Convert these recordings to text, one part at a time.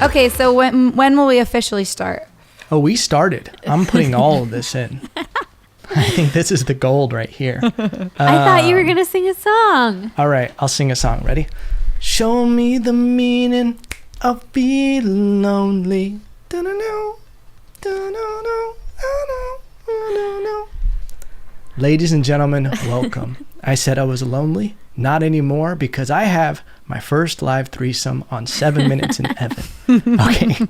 Okay, so when will we officially start? Oh, we started. I'm putting all of this in. I think this is the gold right here. I thought you were going to sing a song. All right, I'll sing a song. Ready? Show me the meaning of being lonely. Da-na-no, da-na-no, da-na-no. Ladies and gentlemen, welcome. I said I was lonely. Not anymore, because I have my first live threesome on 7 Minutes in Heaven. Okay.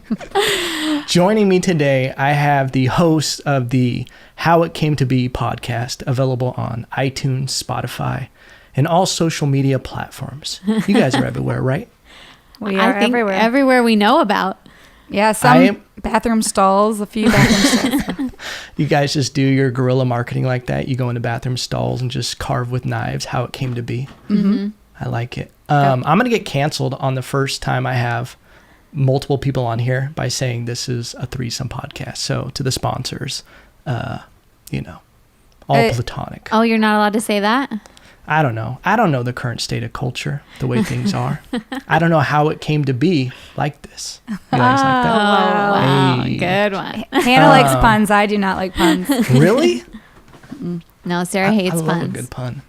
Joining me today, I have the host of the How It Came to Be podcast, available on iTunes, Spotify, and all social media platforms. You guys are everywhere, right? We are everywhere. Everywhere we know about. Yeah, some bathroom stalls, a few bathroom stalls. You guys just do your guerrilla marketing like that. You go into bathroom stalls and just carve with knives how it came to be. Mm-hmm. I like it. I'm going to get canceled on the first time I have multiple people on here by saying this is a threesome podcast. So to the sponsors, all platonic. Oh, you're not allowed to say that? I don't know. I don't know the current state of culture, the way things are. I don't know how it came to be like this. You guys like that? Wow. Hey. Good one. Hannah likes puns. I do not like puns. Really? No, Sarah hates I love puns. a good pun.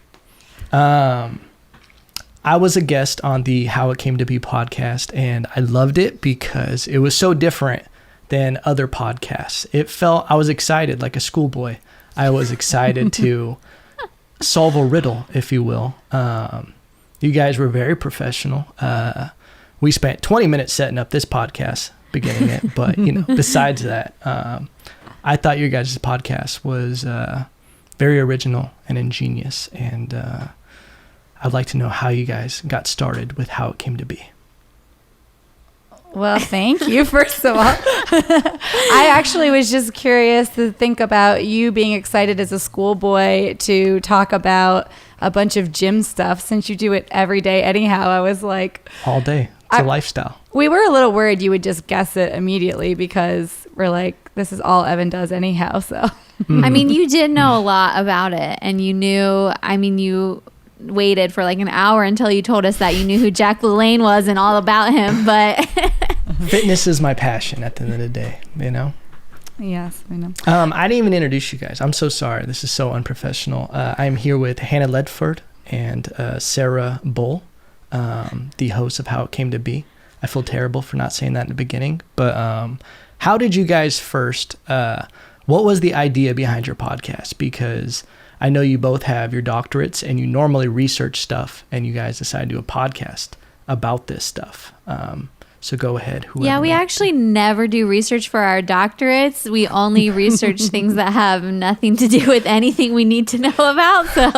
I was a guest on the How It Came to Be podcast, and I loved it because it was so different than other podcasts. I was excited like a schoolboy. I was excited to solve a riddle, if you will. You guys were very professional. We spent 20 minutes setting up this podcast, beginning it, but besides that, I thought your guys' podcast was very original and ingenious, and I'd like to know how you guys got started with How It Came to Be. Well, thank you, first of all. I actually was just curious to think about you being excited as a schoolboy to talk about a bunch of gym stuff since you do it every day anyhow. I was like... All day. It's a lifestyle. We were a little worried you would just guess it immediately because we're like, this is all Evan does anyhow, so... I mean, you did know a lot about it, and you waited for like an hour until you told us that you knew who Jack LaLanne was and all about him, but... Fitness is my passion at the end of the day, Yes, I know. I didn't even introduce you guys. I'm so sorry. This is so unprofessional. I'm here with Hannah Ledford and Sarah Bull, the host of How It Came to Be. I feel terrible for not saying that in the beginning, but how did you guys first... what was the idea behind your podcast? Because I know you both have your doctorates and you normally research stuff, and you guys decided to do a podcast about this stuff. So go ahead. Yeah, we actually never do research for our doctorates. We only research things that have nothing to do with anything we need to know about. So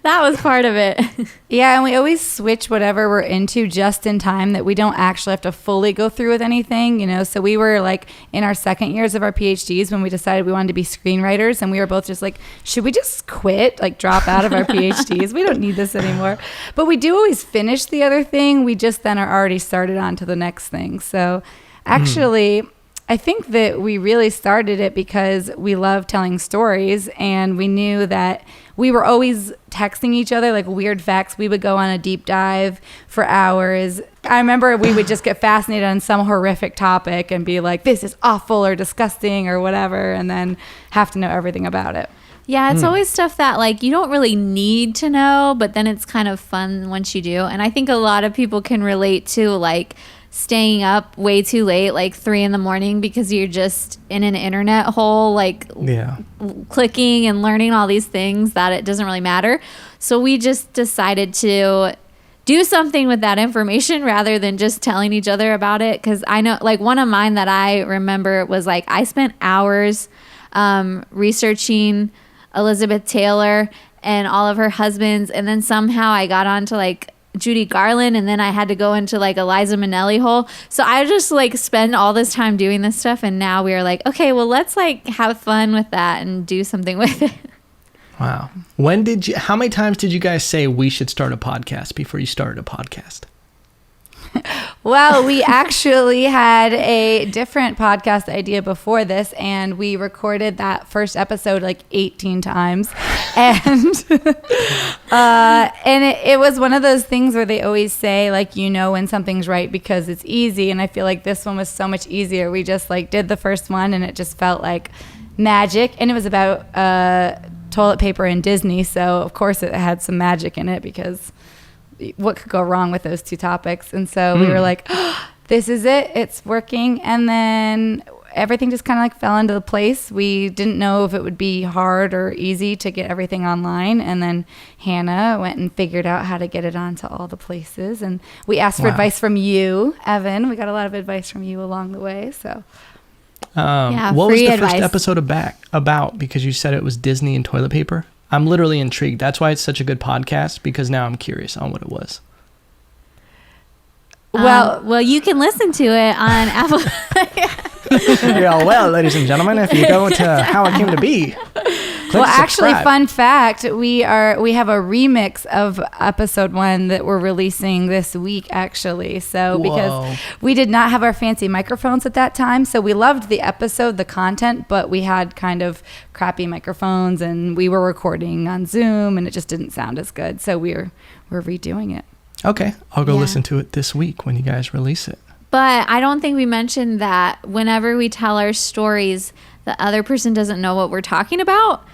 that was part of it. Yeah, and we always switch whatever we're into just in time that we don't actually have to fully go through with anything, So we were like in our second years of our PhDs when we decided we wanted to be screenwriters, and we were both just like, should we just quit, like drop out of our PhDs? We don't need this anymore. But we do always finish the other thing. We just then are already started on to the next thing. So actually, I think that we really started it because we love telling stories, and we knew that we were always texting each other like weird facts. We would go on a deep dive for hours. I remember we would just get fascinated on some horrific topic and be like, this is awful or disgusting or whatever, and then have to know everything about it. Yeah, it's always stuff that like you don't really need to know, but then it's kind of fun once you do. And I think a lot of people can relate to like staying up way too late, like 3 a.m, because you're just in an internet hole, like clicking and learning all these things that it doesn't really matter. So we just decided to do something with that information rather than just telling each other about it. Because I know like one of mine that I remember was like I spent hours researching Elizabeth Taylor and all of her husbands, and then somehow I got onto like Judy Garland, and then I had to go into like a Liza Minnelli hole. So I just like spend all this time doing this stuff, and now we are like, okay, well let's like have fun with that and do something with it. Wow. How many times did you guys say we should start a podcast before you started a podcast? Well, we actually had a different podcast idea before this, and we recorded that first episode like 18 times. And it was one of those things where they always say, like, you know when something's right because it's easy. And I feel like this one was so much easier. We just like did the first one, and it just felt like magic. And it was about toilet paper and Disney, so of course it had some magic in it, because what could go wrong with those two topics? And so we were like, oh, this is it, it's working. And then everything just kind of like fell into the place. We didn't know if it would be hard or easy to get everything online, and then Hannah went and figured out how to get it onto all the places, and we asked for advice from you, Evan. We got a lot of advice from you along the way. So what was the first episode about? Because you said it was Disney and toilet paper. I'm literally intrigued. That's why it's such a good podcast, because now I'm curious on what it was. Well, you can listen to it on Apple. Yeah, well, ladies and gentlemen, if you go to How It Came to Be, well, actually, fun fact, we have a remix of episode 1 that we're releasing this week, actually. So because we did not have our fancy microphones at that time, so we loved the episode, the content, but we had kind of crappy microphones, and we were recording on Zoom, and it just didn't sound as good. So we're redoing it. Okay, I'll go listen to it this week when you guys release it. But I don't think we mentioned that whenever we tell our stories, the other person doesn't know what we're talking about.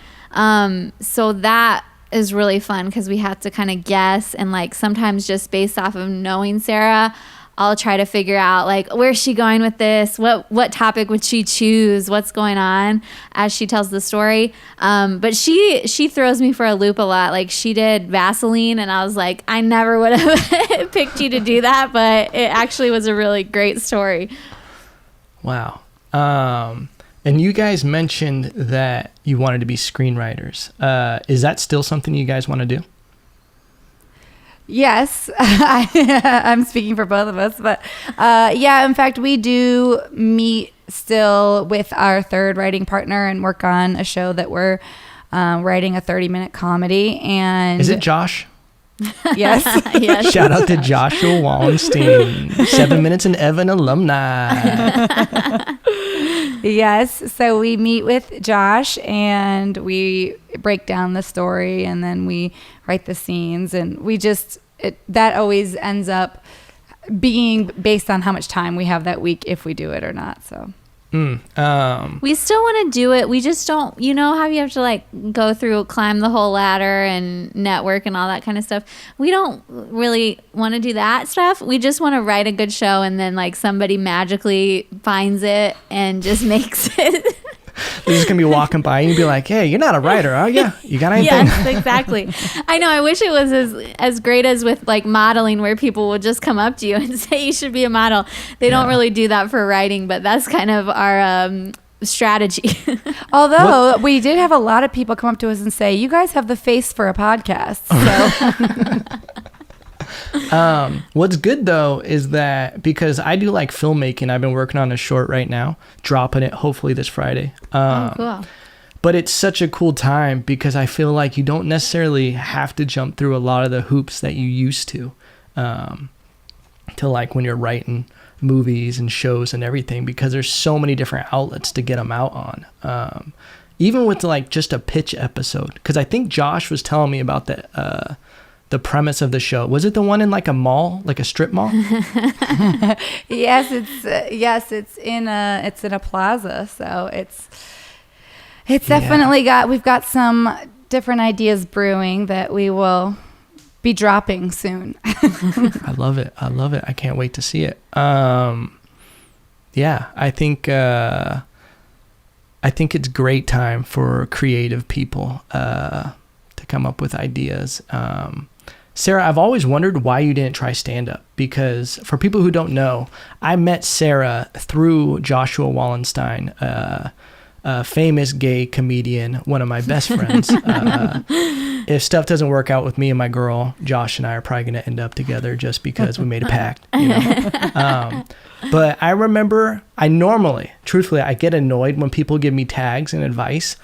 So that is really fun, because we have to kind of guess, and like sometimes just based off of knowing Sarah, I'll try to figure out like, where's she going with this? What topic would she choose? What's going on as she tells the story? But she throws me for a loop a lot. Like, she did Vaseline, and I was like, I never would have picked you to do that, but it actually was a really great story. Wow. And you guys mentioned that you wanted to be screenwriters. Is that still something you guys want to do? Yes, I'm speaking for both of us, but in fact, we do meet still with our third writing partner and work on a show that we're writing, a 30-minute comedy. And is it Josh? Yes. Yes. Shout out to Joshua Wallenstein, 7 Minutes in Evan alumni. Yes. So we meet with Josh, and we break down the story, and then we write the scenes, and that always ends up being based on how much time we have that week, if we do it or not. So we still want to do it. We just don't, how you have to like go through, climb the whole ladder and network and all that kind of stuff. We don't really want to do that stuff. We just want to write a good show, and then like somebody magically finds it and just makes it. They're just going to be walking by and you'd be like, hey, you're not a writer, are you? You got anything? Yes, exactly. I know. I wish it was as great as with like modeling, where people will just come up to you and say you should be a model. They don't really do that for writing, but that's kind of our strategy. Although we did have a lot of people come up to us and say, you guys have the face for a podcast. So what's good though is that, because I do like filmmaking, I've been working on a short right now, dropping it hopefully this Friday. Cool. But it's such a cool time, because I feel like you don't necessarily have to jump through a lot of the hoops that you used to like when you're writing movies and shows and everything, because there's so many different outlets to get them out on. Even with like just a pitch episode, because I think Josh was telling me about the premise of the show. Was it the one in like a mall, like a strip mall? Yes, it's in a plaza. So it's definitely we've got some different ideas brewing that we will be dropping soon. I love it. I can't wait to see it. I think it's great time for creative people to come up with ideas. Sarah, I've always wondered why you didn't try stand-up, because for people who don't know, I met Sarah through Joshua Wallenstein, a famous gay comedian, one of my best friends. If stuff doesn't work out with me and my girl, Josh and I are probably going to end up together just because we made a pact. But I remember, truthfully, I get annoyed when people give me tags and advice.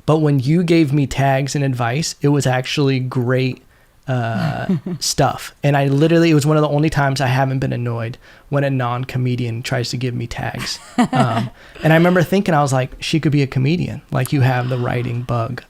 But when you gave me tags and advice, it was actually great stuff. And it was one of the only times I haven't been annoyed when a non-comedian tries to give me tags. And I remember thinking, I was like, she could be a comedian. Like, you have the writing bug.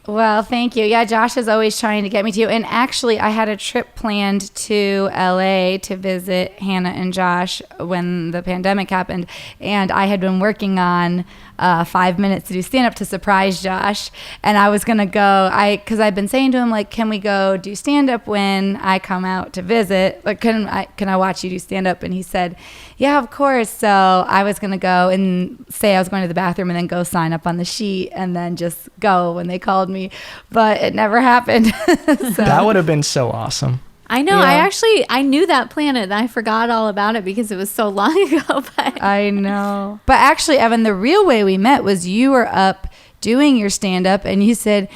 Well, thank you. Yeah, Josh is always trying to get me to. And actually, I had a trip planned to LA to visit Hannah and Josh when the pandemic happened. And I had been working on 5 minutes to do stand-up to surprise Josh. And I was going to go, because I've been saying to him, like, can we go do stand-up when I come out to visit? Like, can I watch you do stand-up? And he said, yeah, of course. So I was going to go and say I was going to the bathroom and then go sign up on the sheet and then just go when they called me. But it never happened. So. That would have been so awesome. I know. Yeah. I knew that planet and I forgot all about it because it was so long ago. But I know. But actually, Evan, the real way we met was you were up doing your stand-up and you said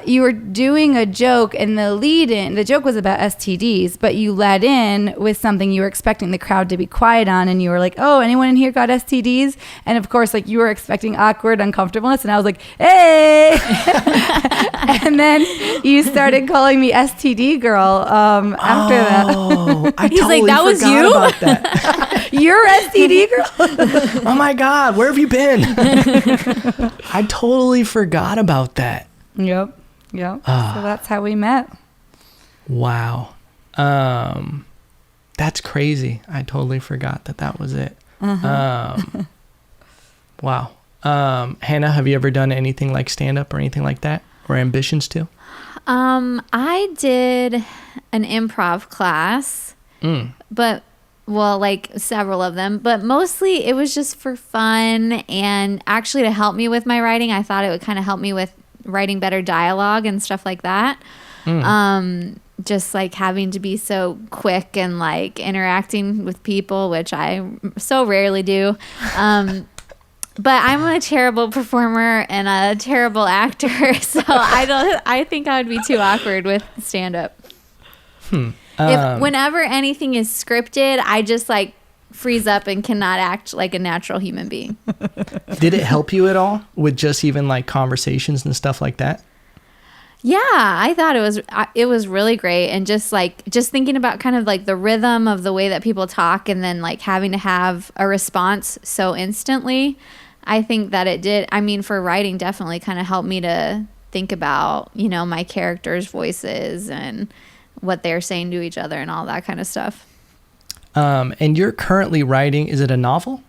you were doing a joke and the joke was about STDs, but you led in with something you were expecting the crowd to be quiet on, and you were like, oh, anyone in here got STDs? And of course, like, you were expecting awkward uncomfortableness, and I was like, hey. And then you started calling me STD girl after that. Oh, I He's totally like, that was forgot you? about that. You're STD girl. Oh my God, where have you been? I totally forgot about that. Yep. So that's how we met. Wow. That's crazy. I totally forgot that was it. Wow. Hannah, have you ever done anything like stand-up or anything like that, or ambitions to? I did an improv class, but like several of them, but mostly it was just for fun and actually to help me with my writing. I thought it would kind of help me with writing better dialogue and stuff like that. Just like having to be so quick and like interacting with people, which I so rarely do. But I'm a terrible performer and a terrible actor, so I think I would be too awkward with stand-up. Whenever anything is scripted, I just like freeze up and cannot act like a natural human being. Did it help you at all with just even like conversations and stuff like that? Yeah, I thought it was really great, and just thinking about kind of like the rhythm of the way that people talk, and then like having to have a response so instantly. I think that it did. I mean, for writing, definitely kind of helped me to think about, you know, my characters' voices and what they're saying to each other and all that kind of stuff. And you're currently writing, is it a novel?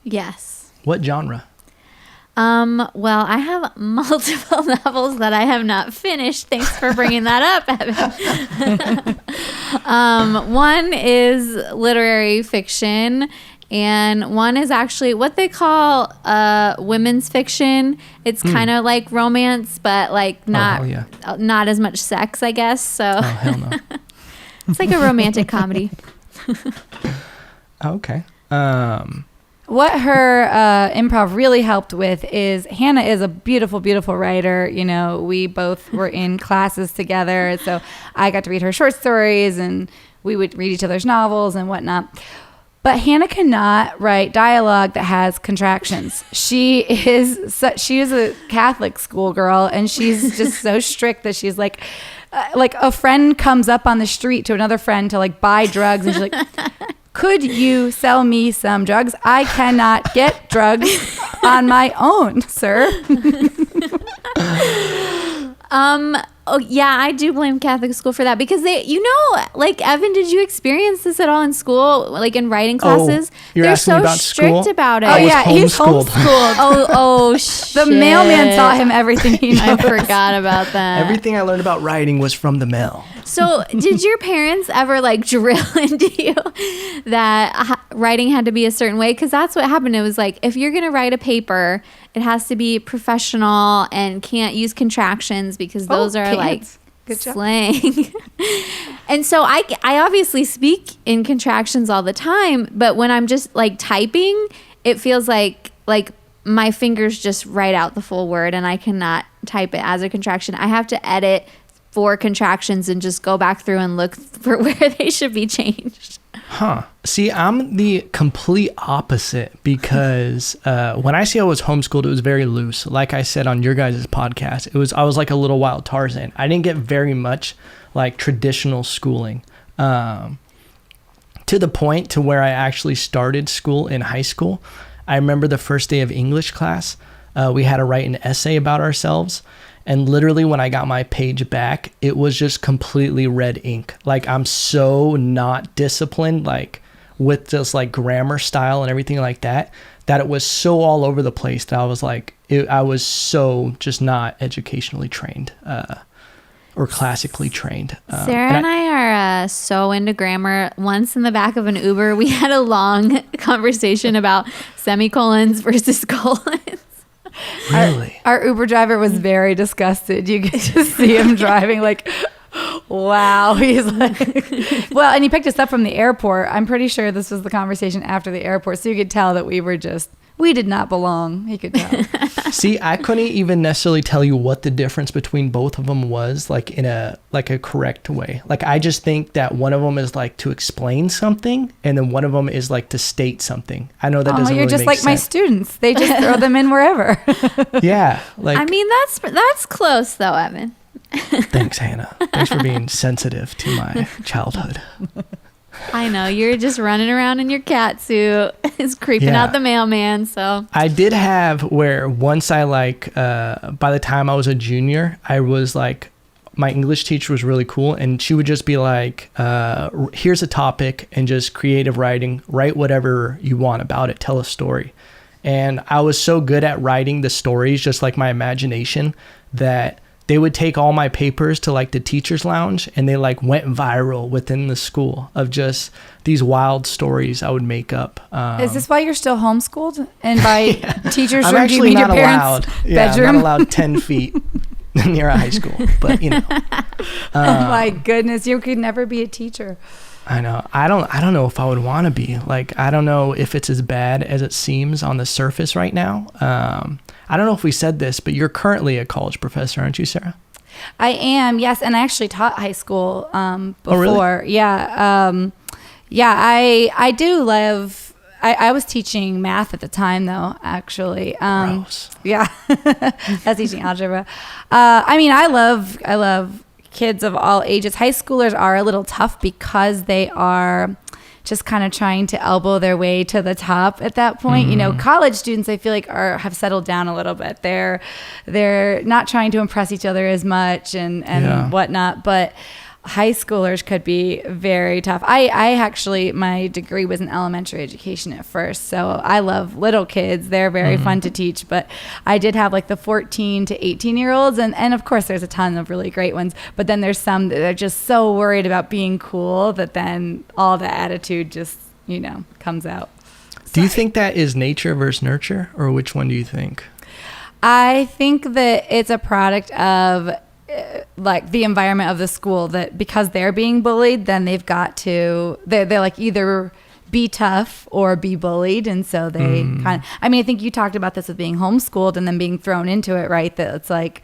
Yes. What genre? Well, I have multiple novels that I have not finished. Thanks for bringing that up, Evan. One is literary fiction, and one is actually what they call women's fiction. It's kind of like romance, but like not as much sex, I guess. So oh, hell no. It's like a romantic comedy. Okay. What her improv really helped with is Hannah is a beautiful, beautiful writer. You know, we both were in classes together. So I got to read her short stories and we would read each other's novels and whatnot. But Hannah cannot write dialogue that has contractions. She is a Catholic schoolgirl, and she's just so strict that she's like a friend comes up on the street to another friend to like buy drugs, and she's like, could you sell me some drugs? I cannot get drugs on my own, sir. Oh yeah, I do blame Catholic school for that, because they, you know, like, Evan, did you experience this at all in school, like in writing classes? They're so strict about it. Oh yeah, he's homeschooled. Shit. The mailman taught him everything he knows. I forgot about that. Everything I learned about writing was from the mail. So did your parents ever like drill into you that writing had to be a certain way? Because that's what happened. It was like, if you're going to write a paper, it has to be professional and can't use contractions, because those are like slang. And so I obviously speak in contractions all the time, but when I'm just like typing, it feels like my fingers just write out the full word, and I cannot type it as a contraction. I have to edit for contractions and just go back through and look for where they should be changed. Huh. See, I'm the complete opposite because when I say I was homeschooled, it was very loose. Like I said on your guys' podcast, I was like a little wild Tarzan. I didn't get very much like traditional schooling. To the point to where I actually started school in high school. I remember the first day of English class, we had to write an essay about ourselves. And literally when I got my page back, it was just completely red ink. Like I'm so not disciplined, like with just like grammar style and everything like that, that it was so all over the place that I was like, I was so just not educationally trained or classically trained. Sarah and I are so into grammar. Once in the back of an Uber, we had a long conversation about semicolons versus colons. Really? Our Uber driver was very disgusted. You could just see him driving like, wow. He's like, well, and he picked us up from the airport. I'm pretty sure this was the conversation after the airport. So you could tell that we did not belong. He could tell. See, I couldn't even necessarily tell you what the difference between both of them was, like in a correct way. Like I just think that one of them is like to explain something, and then one of them is like to state something. I know that doesn't. You're really just make like sense. my students. They just throw them in wherever. Yeah, like. I mean, that's close though, Evan. Thanks, Hannah. Thanks for being sensitive to my childhood. I know, you're just running around in your cat suit. It's creeping out the mailman, so. I did have where once I by the time I was a junior, I was like, my English teacher was really cool, and she would just be like, here's a topic and just creative writing, write whatever you want about it, tell a story. And I was so good at writing the stories, just like my imagination, that they would take all my papers to like the teacher's lounge, and they like went viral within the school of just these wild stories I would make up. Is this why you're still homeschooled? And by teacher's I'm room, do you actually mean your not parents' allowed. Yeah, bedroom? I'm not allowed 10 feet near a high school, but you know. Oh my goodness, you could never be a teacher. I know. I don't know if I would want to be. Like, I don't know if it's as bad as it seems on the surface right now. I don't know if we said this, but you're currently a college professor, aren't you, Sarah? I am, yes, and I actually taught high school before. Oh, really? Yeah, I do love. I was teaching math at the time, though. Actually, Gross. Yeah, I was teaching algebra. I mean, I love kids of all ages. High schoolers are a little tough because they are just kind of trying to elbow their way to the top at that point. You know, college students, I feel like have settled down a little bit. They're not trying to impress each other as much and whatnot, but high schoolers could be very tough. I actually, my degree was in elementary education at first, so I love little kids. They're very fun to teach, but I did have like the 14 to 18 year olds, and of course there's a ton of really great ones, but then there's some that are just so worried about being cool that then all the attitude just, comes out. Do you think that is nature versus nurture, or which one do you think? I think that it's a product of like the environment of the school, that because they're being bullied, then they've got to, they're like either be tough or be bullied. And so they kind of, I mean, I think you talked about this with being homeschooled and then being thrown into it, right? That it's like,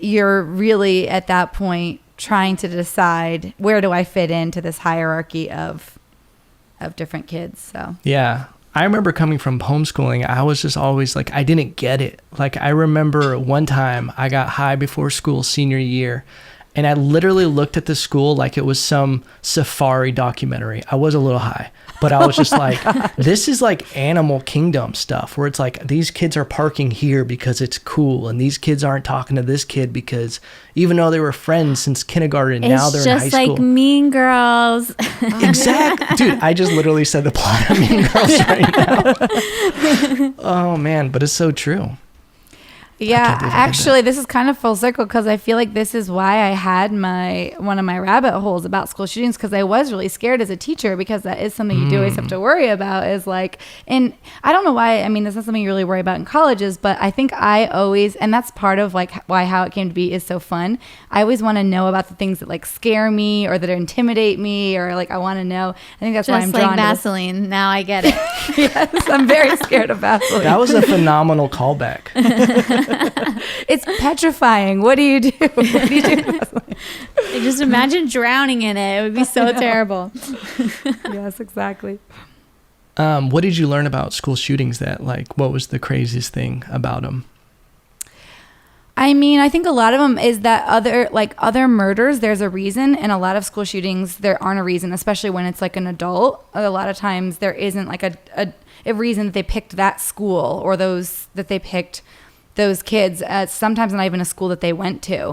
you're really at that point trying to decide, where do I fit into this hierarchy of different kids? So, yeah. I remember coming from homeschooling, I was just always like, I didn't get it. Like, I remember one time I got high before school senior year, and I literally looked at the school like it was some safari documentary. I was a little high, but I was just like, this is like Animal Kingdom stuff, where it's like, these kids are parking here because it's cool, and these kids aren't talking to this kid because even though they were friends since kindergarten, now they're in high school. It's just like Mean Girls. Exactly. Dude, I just literally said the plot of Mean Girls right now. Oh, man, but it's so true. Yeah, actually, this is kind of full circle, because I feel like this is why I had one of my rabbit holes about school shootings, because I was really scared as a teacher, because that is something you do always have to worry about, is like, and I don't know why, I mean, that's not something you really worry about in colleges, but I think I always, and that's part of like why How It Came to Be is so fun. I always want to know about the things that like scare me or that intimidate me, or like I want to know. I think that's why I'm Just drawn like Vaseline. to Now I get it. Yes, I'm very scared of Vaseline. That was a phenomenal callback. It's petrifying. What do you do? What do you do? Just imagine drowning in it. It would be so terrible. Yes, exactly. What did you learn about school shootings what was the craziest thing about them? I mean, I think a lot of them is that other murders, there's a reason. And a lot of school shootings, there aren't a reason, especially when it's like an adult. A lot of times there isn't like a reason that they picked that school or that they picked those kids. Sometimes not even a school that they went to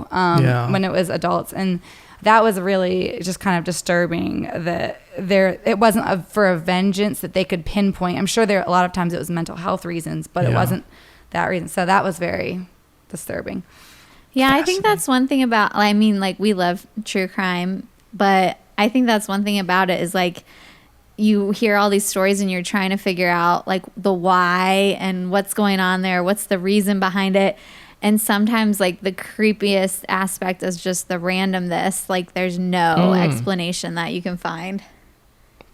when it was adults. And that was really just kind of disturbing that it wasn't for a vengeance that they could pinpoint. I'm sure a lot of times it was mental health reasons, but it wasn't that reason. So that was very disturbing. Yeah, I think that's one thing about, I mean, like, we love true crime, but I think that's one thing about it is like you hear all these stories and you're trying to figure out like the why and what's going on there, what's the reason behind it. And sometimes like the creepiest aspect is just the randomness. Like there's no explanation that you can find.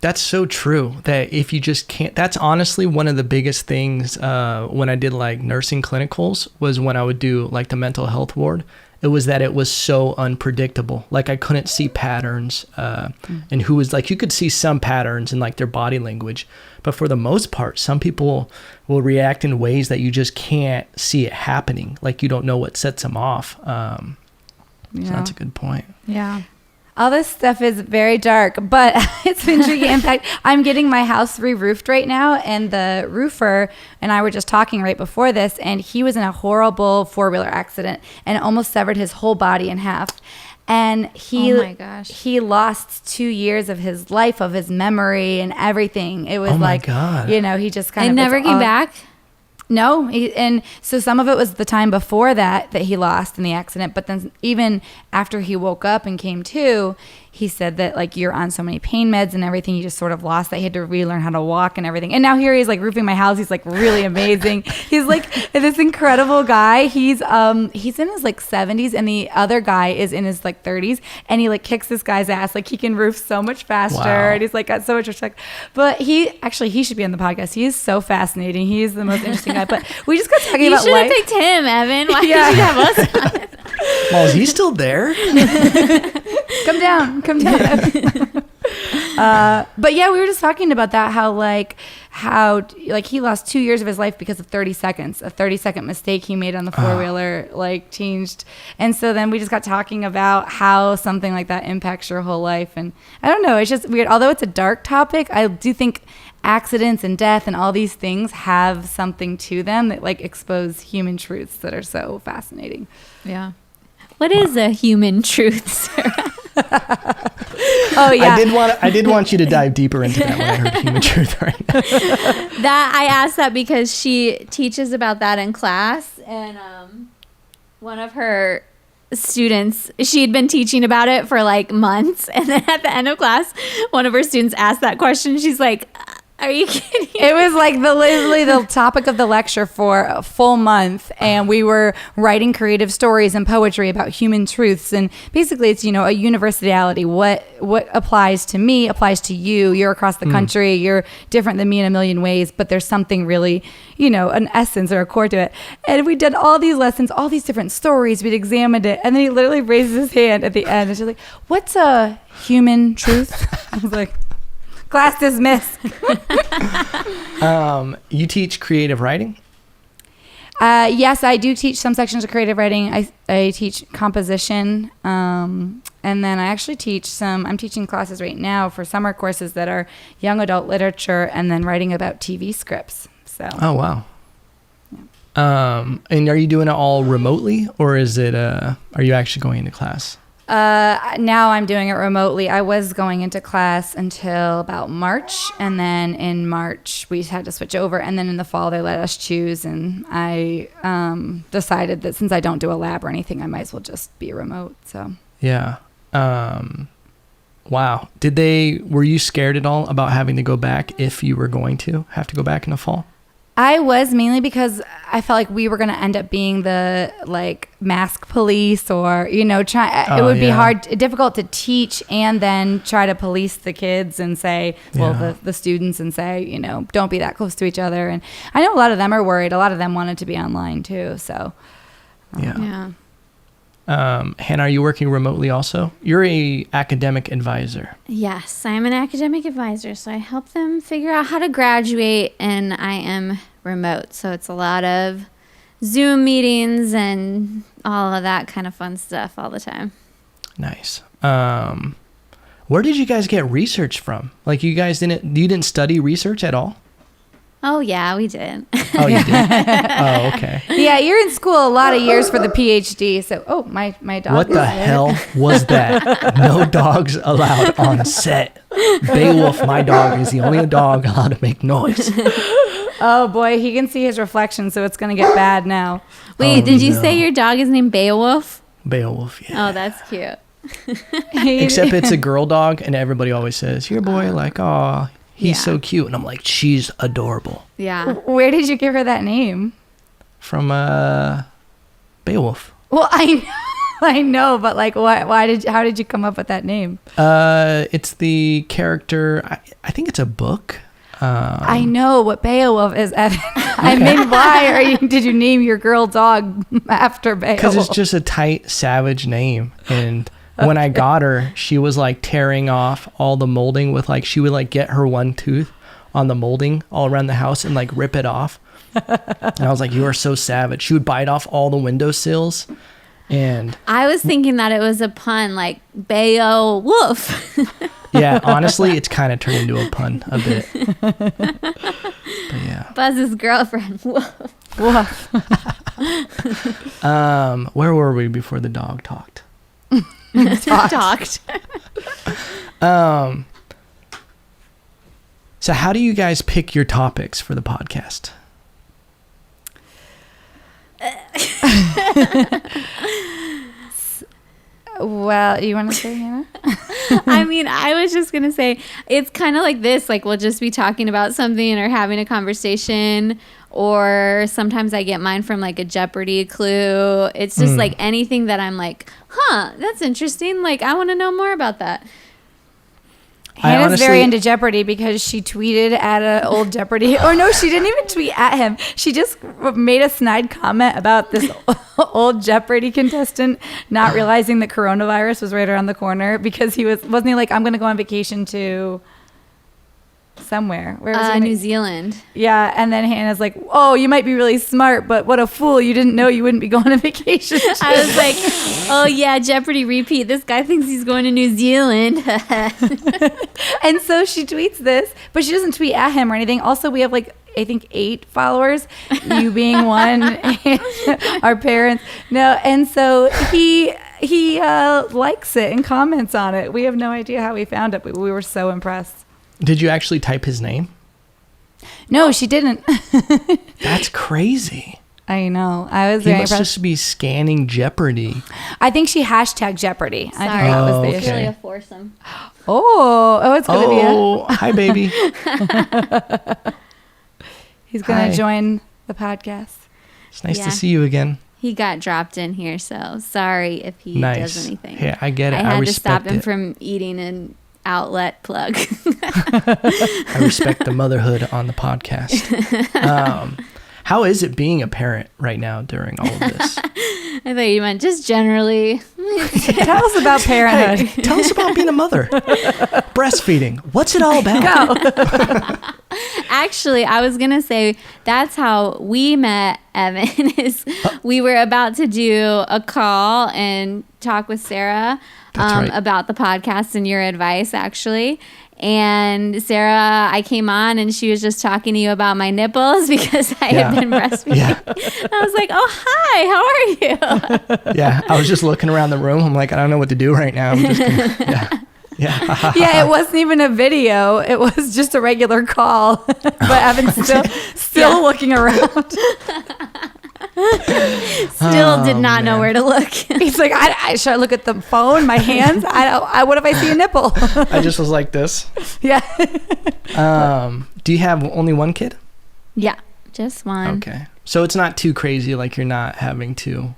That's so true, that if you just can't, that's honestly one of the biggest things when I did like nursing clinicals was when I would do like the mental health ward. It was that it was so unpredictable. Like I couldn't see patterns and who was like, you could see some patterns in like their body language, but for the most part, some people will react in ways that you just can't see it happening. Like you don't know what sets them off. So that's a good point. Yeah. All this stuff is very dark, but it's intriguing. In fact, I'm getting my house re-roofed right now, and the roofer and I were just talking right before this, and he was in a horrible four-wheeler accident and almost severed his whole body in half. And he lost 2 years of his life, of his memory and everything. It was God. He just kind of never came back. No, and so some of it was the time before that he lost in the accident, but then even after he woke up and came to, he said that like you're on so many pain meds and everything, you just sort of lost that. He had to relearn how to walk and everything. And now here he's like roofing my house. He's like really amazing. He's like this incredible guy. He's in his like 70s, and the other guy is in his like 30s, and he like kicks this guy's ass. Like he can roof so much faster. Wow. And he's like got so much respect. But he should be on the podcast. He is so fascinating. He's the most interesting guy. But we just got talking about life. You should have picked him, Evan. Why did you have us on? Well, is he still there? Come down. But yeah, we were just talking about that, how he lost 2 years of his life because of 30 seconds. A 30-second mistake he made on the four-wheeler changed. And so then we just got talking about how something like that impacts your whole life. And I don't know, it's just weird. Although it's a dark topic, I do think accidents and death and all these things have something to them that expose human truths that are so fascinating. Yeah. What is a human truth, Sarah? Oh yeah. I did want you to dive deeper into that when I heard human truth right now. That I asked that because she teaches about that in class, and one of her students, she had been teaching about it for months, and then at the end of class, one of her students asked that question. She's like, are you kidding? It was literally the topic of the lecture for a full month, and we were writing creative stories and poetry about human truths. And basically, it's a universality. What applies to me applies to you. You're across the country. You're different than me in a million ways, but there's something really, an essence or a core to it. And we did all these lessons, all these different stories. We'd examined it, and then he literally raises his hand at the end, and she's like, "What's a human truth?" I was like, class dismissed. You teach creative writing? Yes, I do teach some sections of creative writing. I teach composition. And then I actually I'm teaching classes right now for summer courses that are young adult literature and then writing about TV scripts. So. Oh, wow. Yeah. And are you doing it all remotely, or is it, are you actually going into class? Now I'm doing it remotely. I was going into class until about March, and then in March we had to switch over, and then in the fall they let us choose, and I decided that since I don't do a lab or anything, I might as well just be remote. So yeah. Wow. Were you scared at all about having to go back if you were going to have to go back in the fall? I was mainly because I felt like we were going to end up being the like mask police, or it would be difficult to teach and then try to police the kids and say, the students, and say, don't be that close to each other. And I know a lot of them are worried. A lot of them wanted to be online too. So Yeah. Hannah, are you working remotely also? You're a academic advisor. Yes, I'm an academic advisor, so I help them figure out how to graduate, and I am remote, so it's a lot of Zoom meetings and all of that kind of fun stuff all the time. Nice. Where did you guys get research from? Like, you didn't study research at all? Oh, yeah, we did. Oh, you did? Oh, okay. Yeah, you're in school a lot of years for the PhD. So, my dog. What the hell was that? No dogs allowed on set. Beowulf, my dog, is the only dog allowed to make noise. Oh, boy, he can see his reflection, so it's going to get bad now. Wait, did you say your dog is named Beowulf? Beowulf, yeah. Oh, that's cute. Except it's a girl dog, and everybody always says, your boy, like, oh, he's so cute. And I'm like, she's adorable. Yeah. Where did you give her that name? From Beowulf. Well, I know, but like, how did you come up with that name? It's the character, I think it's a book. I know what Beowulf is, Evan. I mean, why did you name your girl dog after Beowulf? Because it's just a tight, savage name. And when I got her, she was like tearing off all the molding with like, she would like get her one tooth on the molding all around the house and like rip it off. And I was like, you are so savage. She would bite off all the windowsills. And I was thinking that it was a pun, like Beowulf. yeah, honestly, it's kind of turned into a pun a bit. But yeah. Buzz's girlfriend. Woof. Woof. Where were we before the dog talked? Talked. So how do you guys pick your topics for the podcast? Well, you want to say, Hannah? I mean, I was just going to say, it's kind of like this. Like, we'll just be talking about something or having a conversation, or sometimes I get mine from like a Jeopardy clue. It's just like anything that I'm like, that's interesting. Like, I want to know more about that. Hannah's very into Jeopardy because she tweeted at an old Jeopardy. Or no, she didn't even tweet at him. She just made a snide comment about this old Jeopardy contestant not realizing that coronavirus was right around the corner, because wasn't he like, I'm going to go on vacation to somewhere. Where was he? New Zealand. Yeah, and then Hannah's like, oh, you might be really smart, but what a fool. You didn't know you wouldn't be going on vacation. I was like, oh yeah, Jeopardy repeat. This guy thinks he's going to New Zealand. And so she tweets this, but she doesn't tweet at him or anything. Also, we have like, I think 8 followers, you being one, and our parents. No, and so he likes it and comments on it. We have no idea how we found it, but we were so impressed. Did you actually type his name? No, she didn't. That's crazy. I know. I was he very must impressed. just be scanning Jeopardy. I think she hashtagged Jeopardy. Sorry. I think that was the okay. It's issue. really a foursome. Oh, it's going to be hi, baby. He's going Hi. to join the podcast. It's nice Yeah. to see you again. He got dropped in here, so sorry if he does anything. Yeah, I get it. I had to stop respect him it. from eating an outlet plug. I respect the motherhood on the podcast. How is it being a parent right now during all of this? I thought you meant just generally. Tell us about parenthood. Hey, tell us about being a mother. Breastfeeding. What's it all about? Actually, I was going to say that's how we met, Evan, is we were about to do a call and talk with Sarah Right. about the podcast and your advice, actually. And Sarah, I came on and she was just talking to you about my nipples because I had been breastfeeding. Yeah. I was like, oh, hi, how are you? Yeah, I was just looking around the room. I'm like, I don't know what to do right now. I'm just gonna, yeah. Yeah, it wasn't even a video. It was just a regular call. But Evan's still looking around. Still did not know where to look. He's like, should I look at the phone, my hands? What if I see a nipple? I just was like this. Yeah. Do you have only one kid? Yeah, Just one. Okay. So it's not too crazy, like you're not having to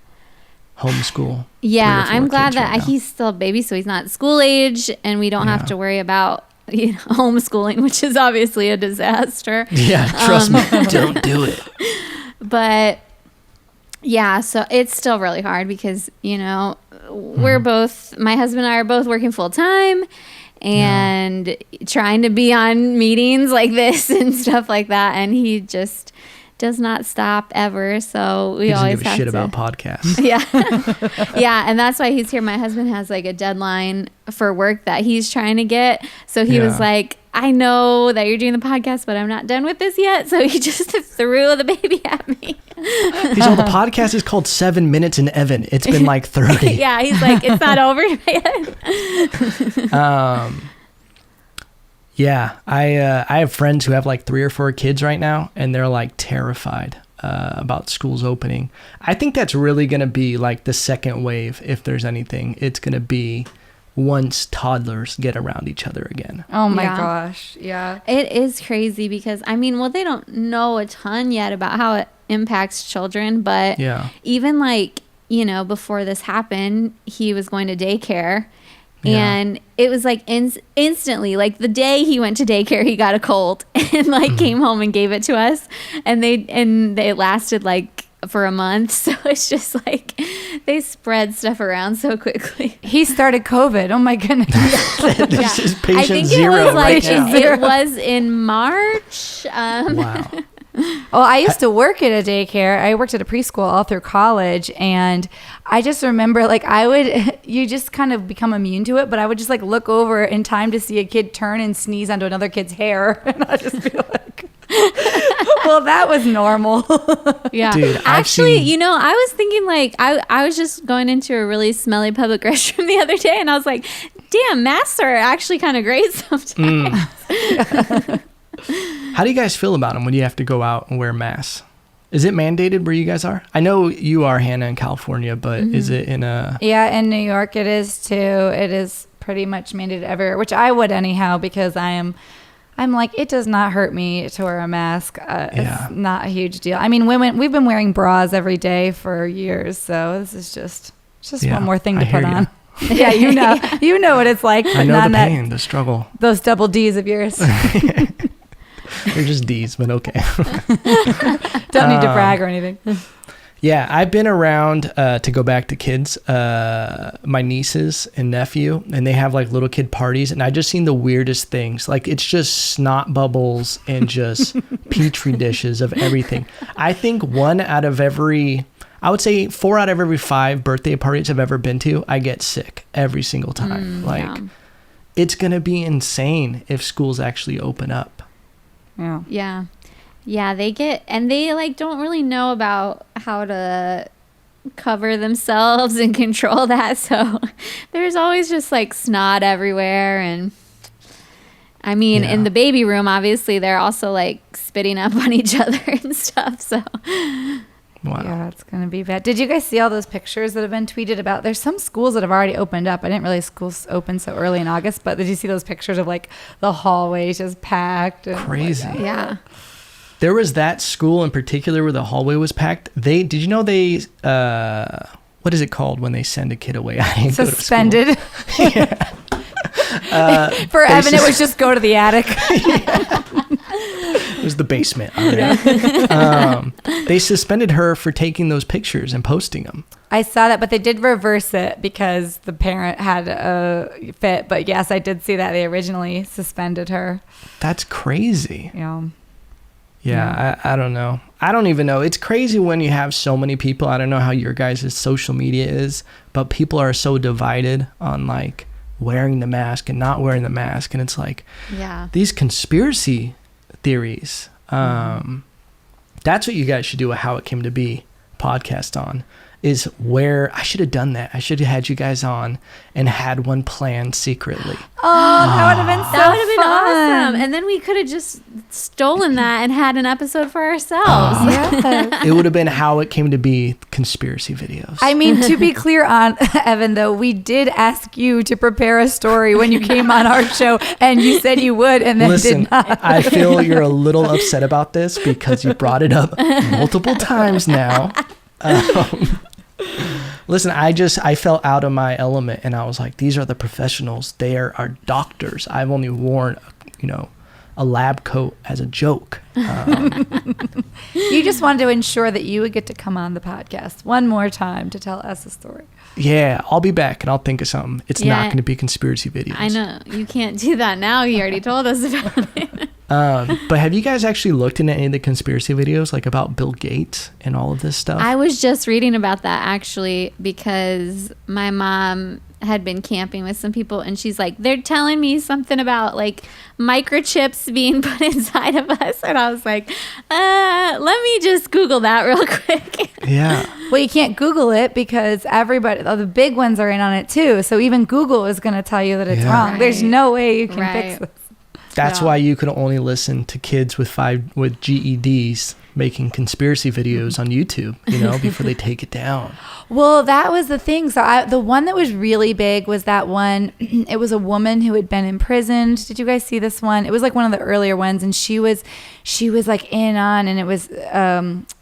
homeschool. Yeah, 3 or 4 I'm glad kids that right now. he's still a baby, so he's not school age, and we don't have Yeah. to worry about homeschooling, which is obviously a disaster. Yeah, trust me. Don't do it. But yeah, so it's still really hard because, we're both, my husband and I are both working full time and trying to be on meetings like this and stuff like that. And he just does not stop ever. So we He doesn't always give a have shit to. about podcasts. Yeah. Yeah. And that's why he's here. My husband has like a deadline for work that he's trying to get. So he was like, I know that you're doing the podcast, but I'm not done with this yet. So he just threw the baby at me. He's all, the podcast is called 7 Minutes in Evan. It's been like 30. Yeah. He's like, it's not over yet. Yeah, I have friends who have like 3 or 4 kids right now, and they're like terrified about schools opening. I think that's really going to be like the second wave, if there's anything. It's going to be once toddlers get around each other again. Oh my Yeah. gosh. Yeah. It is crazy because, they don't know a ton yet about how it impacts children. But Yeah. even like, before this happened, he was going to daycare. Yeah. And it was like instantly, like the day he went to daycare, he got a cold and like came home and gave it to us. And they lasted like for a month. So it's just like they spread stuff around so quickly. He started COVID. Oh my goodness. This is patient I think zero it was like right now. it was in March. Wow. Well, I used to work at a daycare. I worked at a preschool all through college, and I just remember you just kind of become immune to it, but I would just like look over in time to see a kid turn and sneeze onto another kid's hair, and I'd just be like, well, that was normal. Yeah. Dude, I've actually, seen- I was thinking like I was just going into a really smelly public restroom the other day, and I was like, damn, masks are actually kind of great sometimes. How do you guys feel about them when you have to go out and wear masks? Is it mandated where you guys are? I know you are, Hannah, in California, but is it in a... Yeah, in New York it is too. It is pretty much mandated everywhere, which I would anyhow, because I'm like, it does not hurt me to wear a mask. Yeah. It's not a huge deal. I mean, women, we've been wearing bras every day for years, so this is just Yeah, one more thing to I hear put ya. on. Yeah, you know what it's like. I know on the pain, the struggle. those double D's of yours. They're just D's, but okay. Don't need to brag or anything. Yeah, I've been around, to go back to kids, my nieces and nephew, and they have like little kid parties, and I just seen the weirdest things. Like, it's just snot bubbles and just petri dishes of everything. I think 4 out of every 5 birthday parties I've ever been to, I get sick every single time. It's going to be insane if schools actually open up. Yeah. Yeah, they like don't really know about how to cover themselves and control that. So there's always just like snot everywhere. And I mean, in the baby room, obviously they're also like spitting up on each other and stuff. So Wow. Yeah, it's going to be bad. Did you guys see all those pictures that have been tweeted about? There's some schools that have already opened up. I didn't realize schools opened so early in August, but did you see those pictures of like the hallways just packed? And Crazy. yeah. There was that school in particular where the hallway was packed. Did you know what is it called when they send a kid away? I didn't go to school. Suspended. Yeah. For Evan, it was just go to the attic. It was the basement. They suspended her for taking those pictures and posting them. I saw that, but they did reverse it because the parent had a fit. But yes, I did see that they originally suspended her. That's crazy. Yeah. I don't know. I don't even know. It's crazy when you have so many people. I don't know how your guys' social media is, but people are so divided on like wearing the mask and not wearing the mask. And it's like, these conspiracy theories. That's what you guys should do a How It Came to Be podcast on. is where I should have done that. I should have had you guys on and had one planned secretly. Oh, that would have been so That would have been fun. awesome. And then we could have just stolen that and had an episode for ourselves. Yes. It would have been how it came to be conspiracy videos. I mean, to be clear on Evan, though, we did ask you to prepare a story when you came on our show, and you said you would, and then Listen, did not. I feel you're a little upset about this because you brought it up multiple times now. Listen, I felt out of my element, and I was like, these are the professionals. They are doctors. I've only worn, a lab coat as a joke. You just wanted to ensure that you would get to come on the podcast one more time to tell us a story. Yeah, I'll be back, and I'll think of something. It's not going to be conspiracy videos. I know. You can't do that now. You already told us about it. But have you guys actually looked into any of the conspiracy videos, like about Bill Gates and all of this stuff? I was just reading about that, actually, because my mom had been camping with some people, and she's like, they're telling me something about like microchips being put inside of us, and I was like, let me just Google that real quick. Yeah. Well, you can't Google it because the big ones are in on it too. So even Google is going to tell you that it's wrong. Right. There's no way you can Right. fix this. That's No. why you could only listen to kids with GEDs making conspiracy videos on YouTube, before they take it down. Well, that was the thing. So the one that was really big was that one. It was a woman who had been imprisoned. Did you guys see this one? It was like one of the earlier ones, and she was like in on, and it was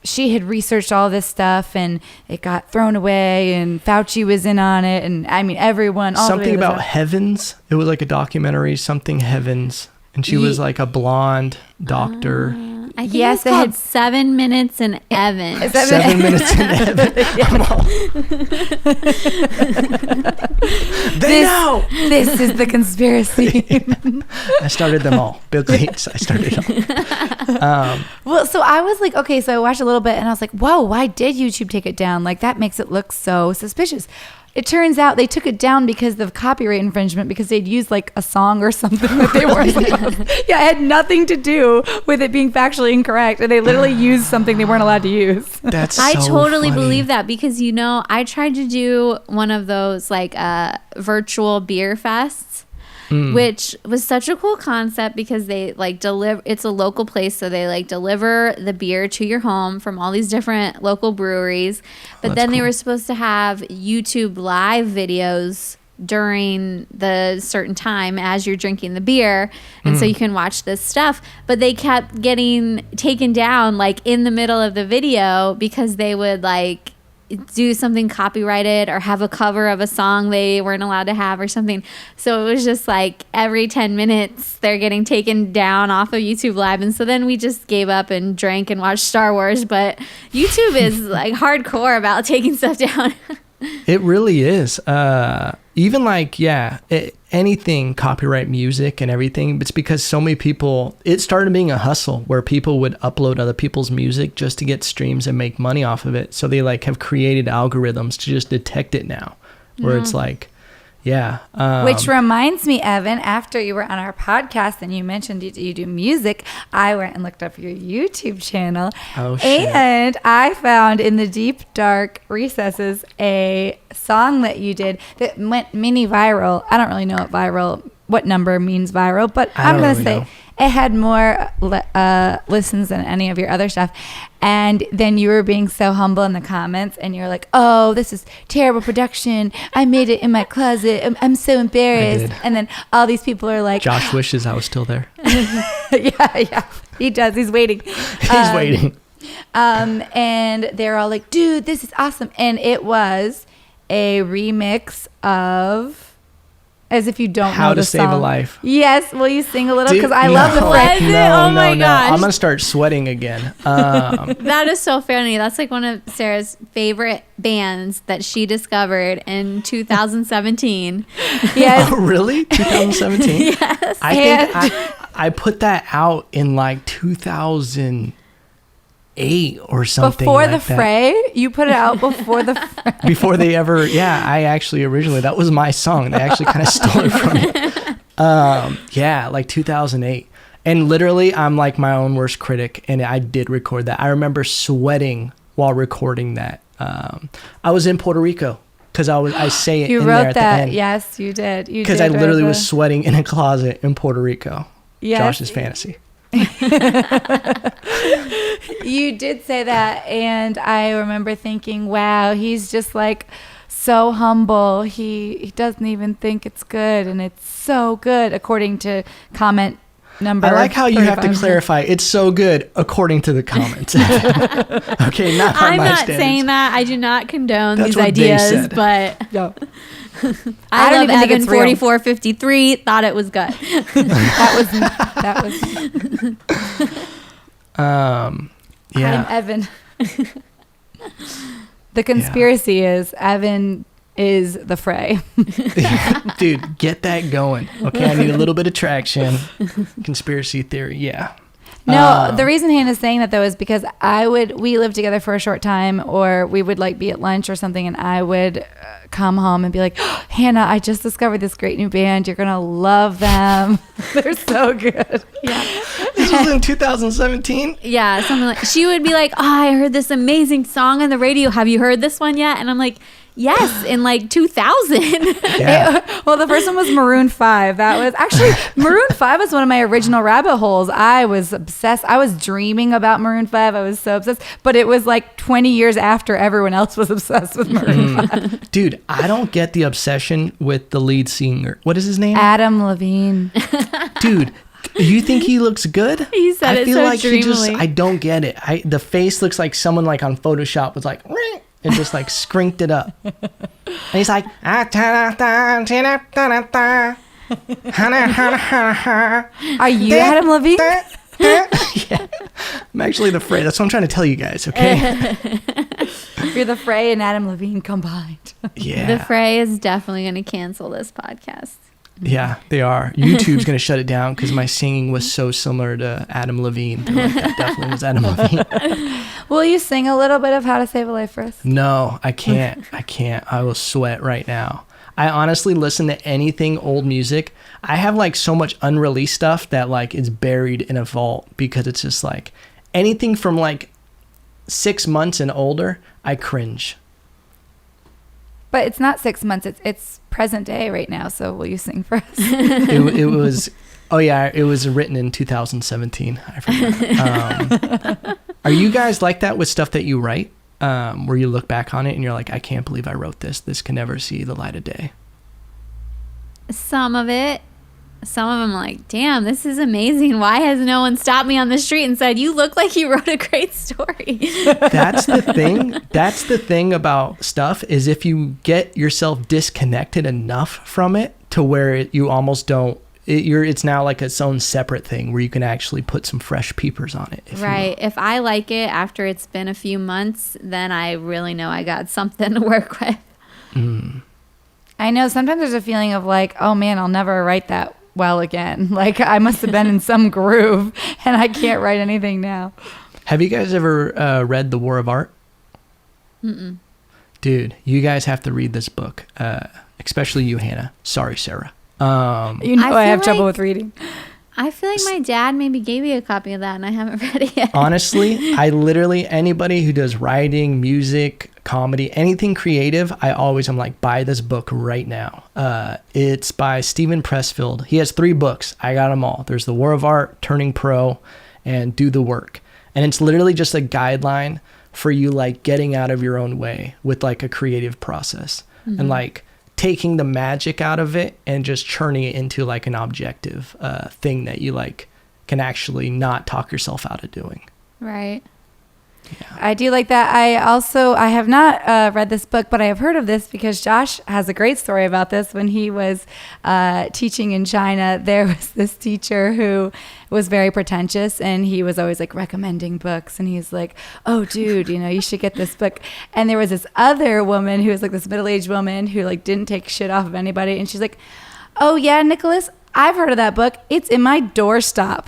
she had researched all this stuff, and it got thrown away, and Fauci was in on it, and I mean everyone. All Something the way to the about top. Heavens. It was like a documentary, something Heavens, and she was like a blonde doctor. I think Yes, it's it called had- 7 Minutes in Evan. Is that- 7 minutes in heaven. They know. This is the conspiracy. I started them all. Bill Gates. I started them. Well, so I was like, okay, so I watched a little bit and I was like, whoa, why did YouTube take it down? Like, that makes it look so suspicious. It turns out they took it down because of copyright infringement, because they'd used like a song or something that they weren't it had nothing to do with it being factually incorrect. And they literally used something they weren't allowed to use. That's I so totally funny. believe that, because I tried to do one of those like virtual beer fests, which was such a cool concept, because they like deliver. It's a local place, so they like deliver the beer to your home from all these different local breweries. But then they were supposed to have YouTube live videos during the certain time as you're drinking the beer, and so you can watch this stuff. But they kept getting taken down like in the middle of the video, because they would like do something copyrighted or have a cover of a song they weren't allowed to have or something. So it was just like every 10 minutes they're getting taken down off of YouTube Live. And so then we just gave up and drank and watched Star Wars. But YouTube is like hardcore about taking stuff down. It really is. Even like, anything copyright music and everything. It's because so many people, it started being a hustle where people would upload other people's music just to get streams and make money off of it. So they like have created algorithms to just detect it now, where it's like, Which reminds me, Evan, after you were on our podcast and you mentioned you do music, I went and looked up your YouTube channel. Oh, shit. And I found in the deep, dark recesses a song that you did that went mini viral. I don't really know what number means viral, but I I'm don't going to really say know. it had more listens than any of your other stuff. And then you were being so humble in the comments, and you're like, oh, this is terrible production. I made it in my closet. I'm so embarrassed. did. And then all these people are like, Josh wishes I was still there. yeah, he does. He's waiting. He's waiting. And they're all like, dude, this is awesome. And it was a remix of As If You Don't How Know to the Save a song. Life. Yes. Will you sing a little? Dude, Because I love the no, phrase. Oh my gosh. I'm going to start sweating again. That is so funny. That's like one of Sarah's favorite bands that she discovered in 2017. Yes. Oh, really? 2017? Yes. I think I put that out in like 2008 or something. Before like the that. Fray? You put it out before the Fray. Before they ever, I actually originally, that was my song. They actually kind of stole it from me. Like 2008. And literally, I'm like my own worst critic, and I did record that. I remember sweating while recording that. I was in Puerto Rico because I say it You in there wrote at that. the end. Yes, you did. You Because did I literally write was sweating in a closet in Puerto Rico. Yes. Josh's fantasy. You did say that, and I remember thinking, wow, he's just like so humble. He doesn't even think it's good, and it's so good according to comment number. I like how you have to 35. clarify. It's so good according to the comments. Okay, not on I'm my not standards. saying that. I do not condone That's these what they ideas, said. but No. I don't love even think Evan it's real. 4453. Thought it was good. That was Yeah. I'm Evan. The conspiracy is Evan is the Fray. Dude, get that going. Okay, I need a little bit of traction. Conspiracy theory, yeah. No, the reason Hannah's saying that though is because we lived together for a short time, or we would like be at lunch or something, and I would come home and be like, oh, Hannah, I just discovered this great new band. You're gonna love them. They're so good. Yeah. This was in 2017? Yeah, something like she would be like, "Oh, I heard this amazing song on the radio. Have you heard this one yet?" And I'm like, "Yes, in like 2000." Yeah. Well, the first one was Maroon 5. That was actually Maroon 5 was one of my original rabbit holes. I was obsessed. I was dreaming about Maroon 5. I was so obsessed, but it was like 20 years after everyone else was obsessed with Maroon 5. Dude, I don't get the obsession with the lead singer. What is his name? Adam Levine. Dude, you think he looks good? He said I it feel so like dreamily. I don't get it. The face looks like someone like on Photoshop was like, "Ring," and just like scrinked it up. And he's like, Are you Adam Levine? yeah. I'm actually the Fray. That's what I'm trying to tell you guys, okay? You're the Fray and Adam Levine combined. Yeah. The Fray is definitely going to cancel this podcast. Yeah, they are. YouTube's going to shut it down because my singing was so similar to Adam Levine. They're like, that definitely was Adam Levine. Will you sing a little bit of How to Save a Life for us? No, I can't. I will sweat right now. I honestly listen to anything old music. I have like so much unreleased stuff that like is buried in a vault because it's just like anything from like 6 months and older, I cringe. But it's not 6 months. It's present day right now. So will you sing for us? It was, oh yeah, it was written in 2017. I forgot. Are you guys like that with stuff that you write? Where you look back on it and you're like, I can't believe I wrote this. This can never see the light of day. Some of it. Some of them like, damn, this is amazing. Why has no one stopped me on the street and said, you look like you wrote a great story? That's the thing. That's the thing about stuff is if you get yourself disconnected enough from it to where you almost don't, it's now like its own separate thing where you can actually put some fresh peepers on it. Right. If I like it after it's been a few months, then I really know I got something to work with. Mm. I know sometimes there's a feeling of like, oh man, I'll never write that well again. Like I must have been in some groove and I can't write anything now. Have you guys ever read The War of Art? Mm-mm. Dude, you guys have to read this book, especially you, Hannah. Sorry, Sarah. You know I have trouble with reading. I feel like my dad maybe gave me a copy of that and I haven't read it yet. Honestly, I literally, anybody who does writing, music, comedy, anything creative, I'm like, buy this book right now. It's by Steven Pressfield. He has 3 books. I got them all. There's The War of Art, Turning Pro, and Do the Work. And it's literally just a guideline for you like getting out of your own way with like a creative process. Mm-hmm. And like taking the magic out of it and just churning it into like an objective thing that you like can actually not talk yourself out of doing. Right. Yeah. I do like that. I have not read this book, but I have heard of this because Josh has a great story about this. When he was teaching in China, there was this teacher who was very pretentious and he was always like recommending books. And he's like, oh, dude, you should get this book. And there was this other woman who was like this middle-aged woman who like didn't take shit off of anybody. And she's like, oh, yeah, Nicholas, I've heard of that book. It's in my doorstop.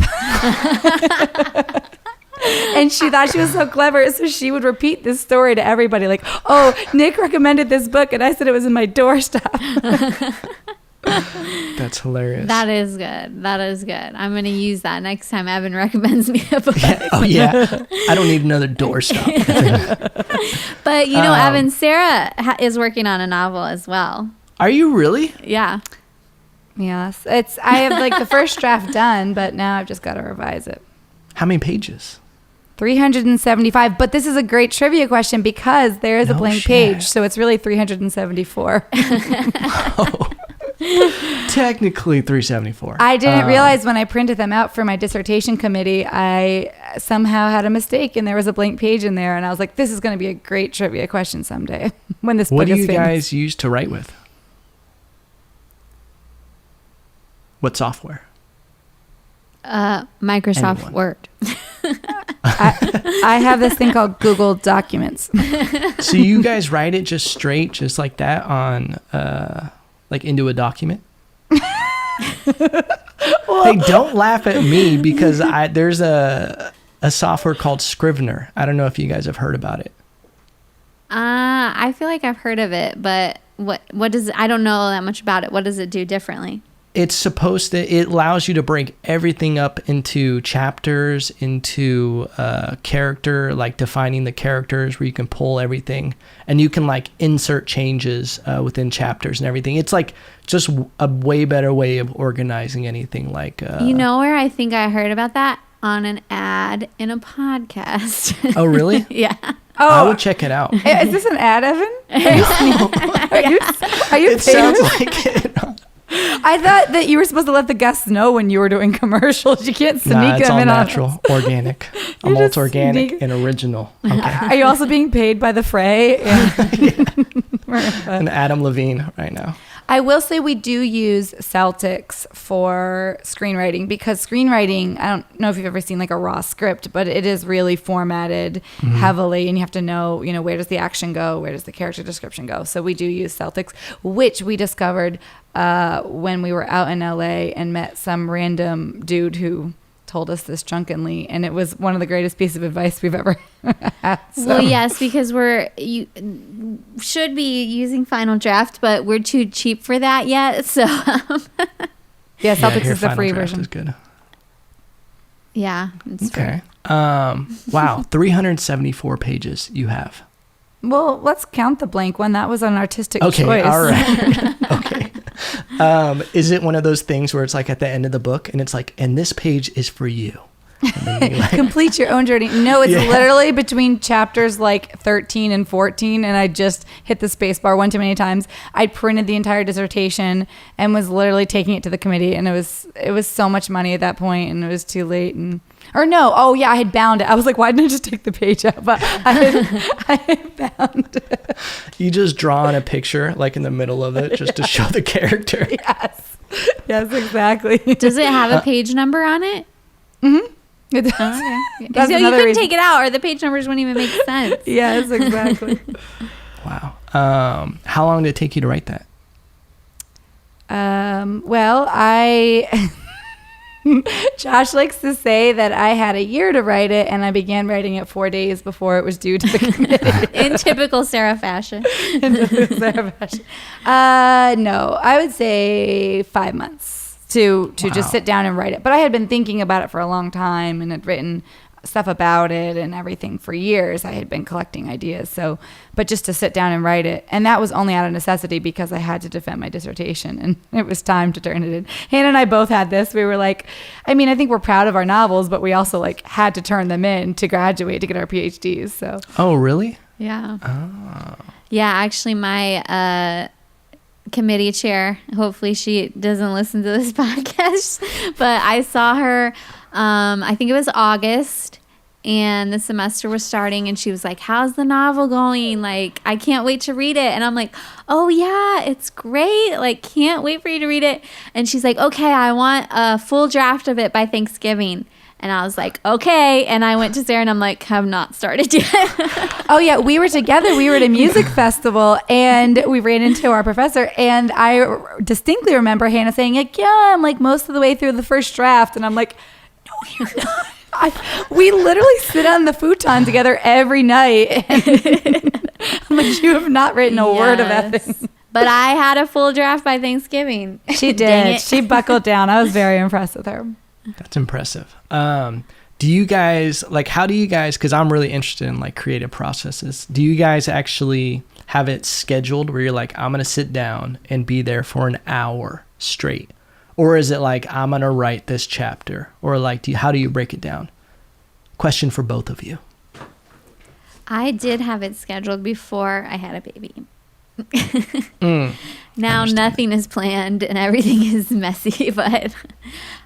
And she thought she was so clever, so she would repeat this story to everybody, like, oh, Nick recommended this book, and I said it was in my doorstop. That's hilarious. That is good. That is good. I'm going to use that next time Evan recommends me a book. Yeah. Oh, yeah. I don't need another doorstop. But, Evan, Sarah is working on a novel as well. Are you really? Yeah. Yes. I have like the first draft done, but now I've just got to revise it. How many pages? 375. But this is a great trivia question because there is a No blank shit. page. So it's really 374. Technically 374. I didn't realize when I printed them out for my dissertation committee, I somehow had a mistake and there was a blank page in there. And I was like, this is going to be a great trivia question someday when this What book do is you finished. guys use to write with? What software? Microsoft Anyone. Word. I have this thing called Google Documents. So you guys write it just straight, just like that on, like into a document? Hey, don't laugh at me because there's a software called Scrivener. I don't know if you guys have heard about it. I feel like I've heard of it, but what does I don't know that much about it. What does it do differently? It allows you to break everything up into chapters, into character, like defining the characters where you can pull everything and you can like insert changes within chapters and everything. It's like just a way better way of organizing anything like. Where I think I heard about that? On an ad in a podcast. Oh, really? Yeah. I would check it out. Is this an ad, Evan? Are you It sounds like it. I thought that you were supposed to let the guests know when you were doing commercials. You can't sneak Nah, it's them all in on natural, us. organic. I'm You're just organic sneak- and original. Okay. Are you also being paid by the Fray? And Adam Levine right now. I will say we do use Celtics for screenwriting because screenwriting, I don't know if you've ever seen like a raw script, but it is really formatted heavily and you have to know, where does the action go? Where does the character description go? So we do use Celtics, which we discovered when we were out in LA and met some random dude who told us this drunkenly, and it was one of the greatest pieces of advice we've ever had. So. Well, yes, because you should be using Final Draft, but we're too cheap for that yet. So Yeah, Celtics here, is the Final free Draft version. is good. yeah, it's Okay. Wow, 374 pages you have. Well, let's count the blank one. That was an artistic Okay, choice. all right. Okay. Is it one of those things where it's like at the end of the book and it's like, and this page is for you? And then you like, Complete your own journey. No, it's Yeah. literally between chapters like 13 and 14, and I just hit the space bar one too many times. I printed the entire dissertation and was literally taking it to the committee, and it was so much money at that point, and it was too late. I had bound it. I was like, why didn't I just take the page out? But I had bound it. you just draw on a picture like in the middle of it just to show the character. Yes, exactly. Does it have a page number on it? It does. Okay. That's So you another couldn't reason. take it out, or the page numbers wouldn't even make sense. Yes, exactly. Wow. How long did it take you to write that? Well, Josh likes to say that I had a year to write it, and I began writing it 4 days before it was due to the committee. In typical Sarah fashion. No, I would say 5 months to Wow. just sit down and write it. But I had been thinking about it for a long time and had written stuff about it and everything for years. I had been collecting ideas. But just to sit down and write it. And that was only out of necessity because I had to defend my dissertation and it was time to turn it in. Hannah and I both had this. We were like, I think we're proud of our novels, but we also like had to turn them in to graduate to get our PhDs. So. Oh, really? Yeah. Oh. Yeah, actually, my committee chair, hopefully she doesn't listen to this podcast, but I saw her, I think it was August, and the semester was starting, and she was like, how's the novel going? Like, I can't wait to read it. And I'm like, oh, yeah, it's great. Like, can't wait for you to read it. And she's like, okay, I want a full draft of it by Thanksgiving. And I was like, okay. And I went to Sarah and I'm like, have not started yet. Oh, yeah. We were together. We were at a music festival and we ran into our professor. And I distinctly remember Hannah saying, like, yeah, I'm like most of the way through the first draft. And I'm like, no, you're not. We literally sit on the futon together every night. And I'm like, you have not written a word of ethics. But I had a full draft by Thanksgiving. She Dang did. it. She buckled down. I was very impressed with her. That's impressive. Do you guys, like, how do you guys, because I'm really interested in, like, creative processes. Do you guys actually have it scheduled where you're like, I'm going to sit down and be there for an hour straight? Or is it like, I'm going to write this chapter? Or, like, how do you break it down? Question for both of you. I did have it scheduled before I had a baby. Now nothing is planned and everything is messy, but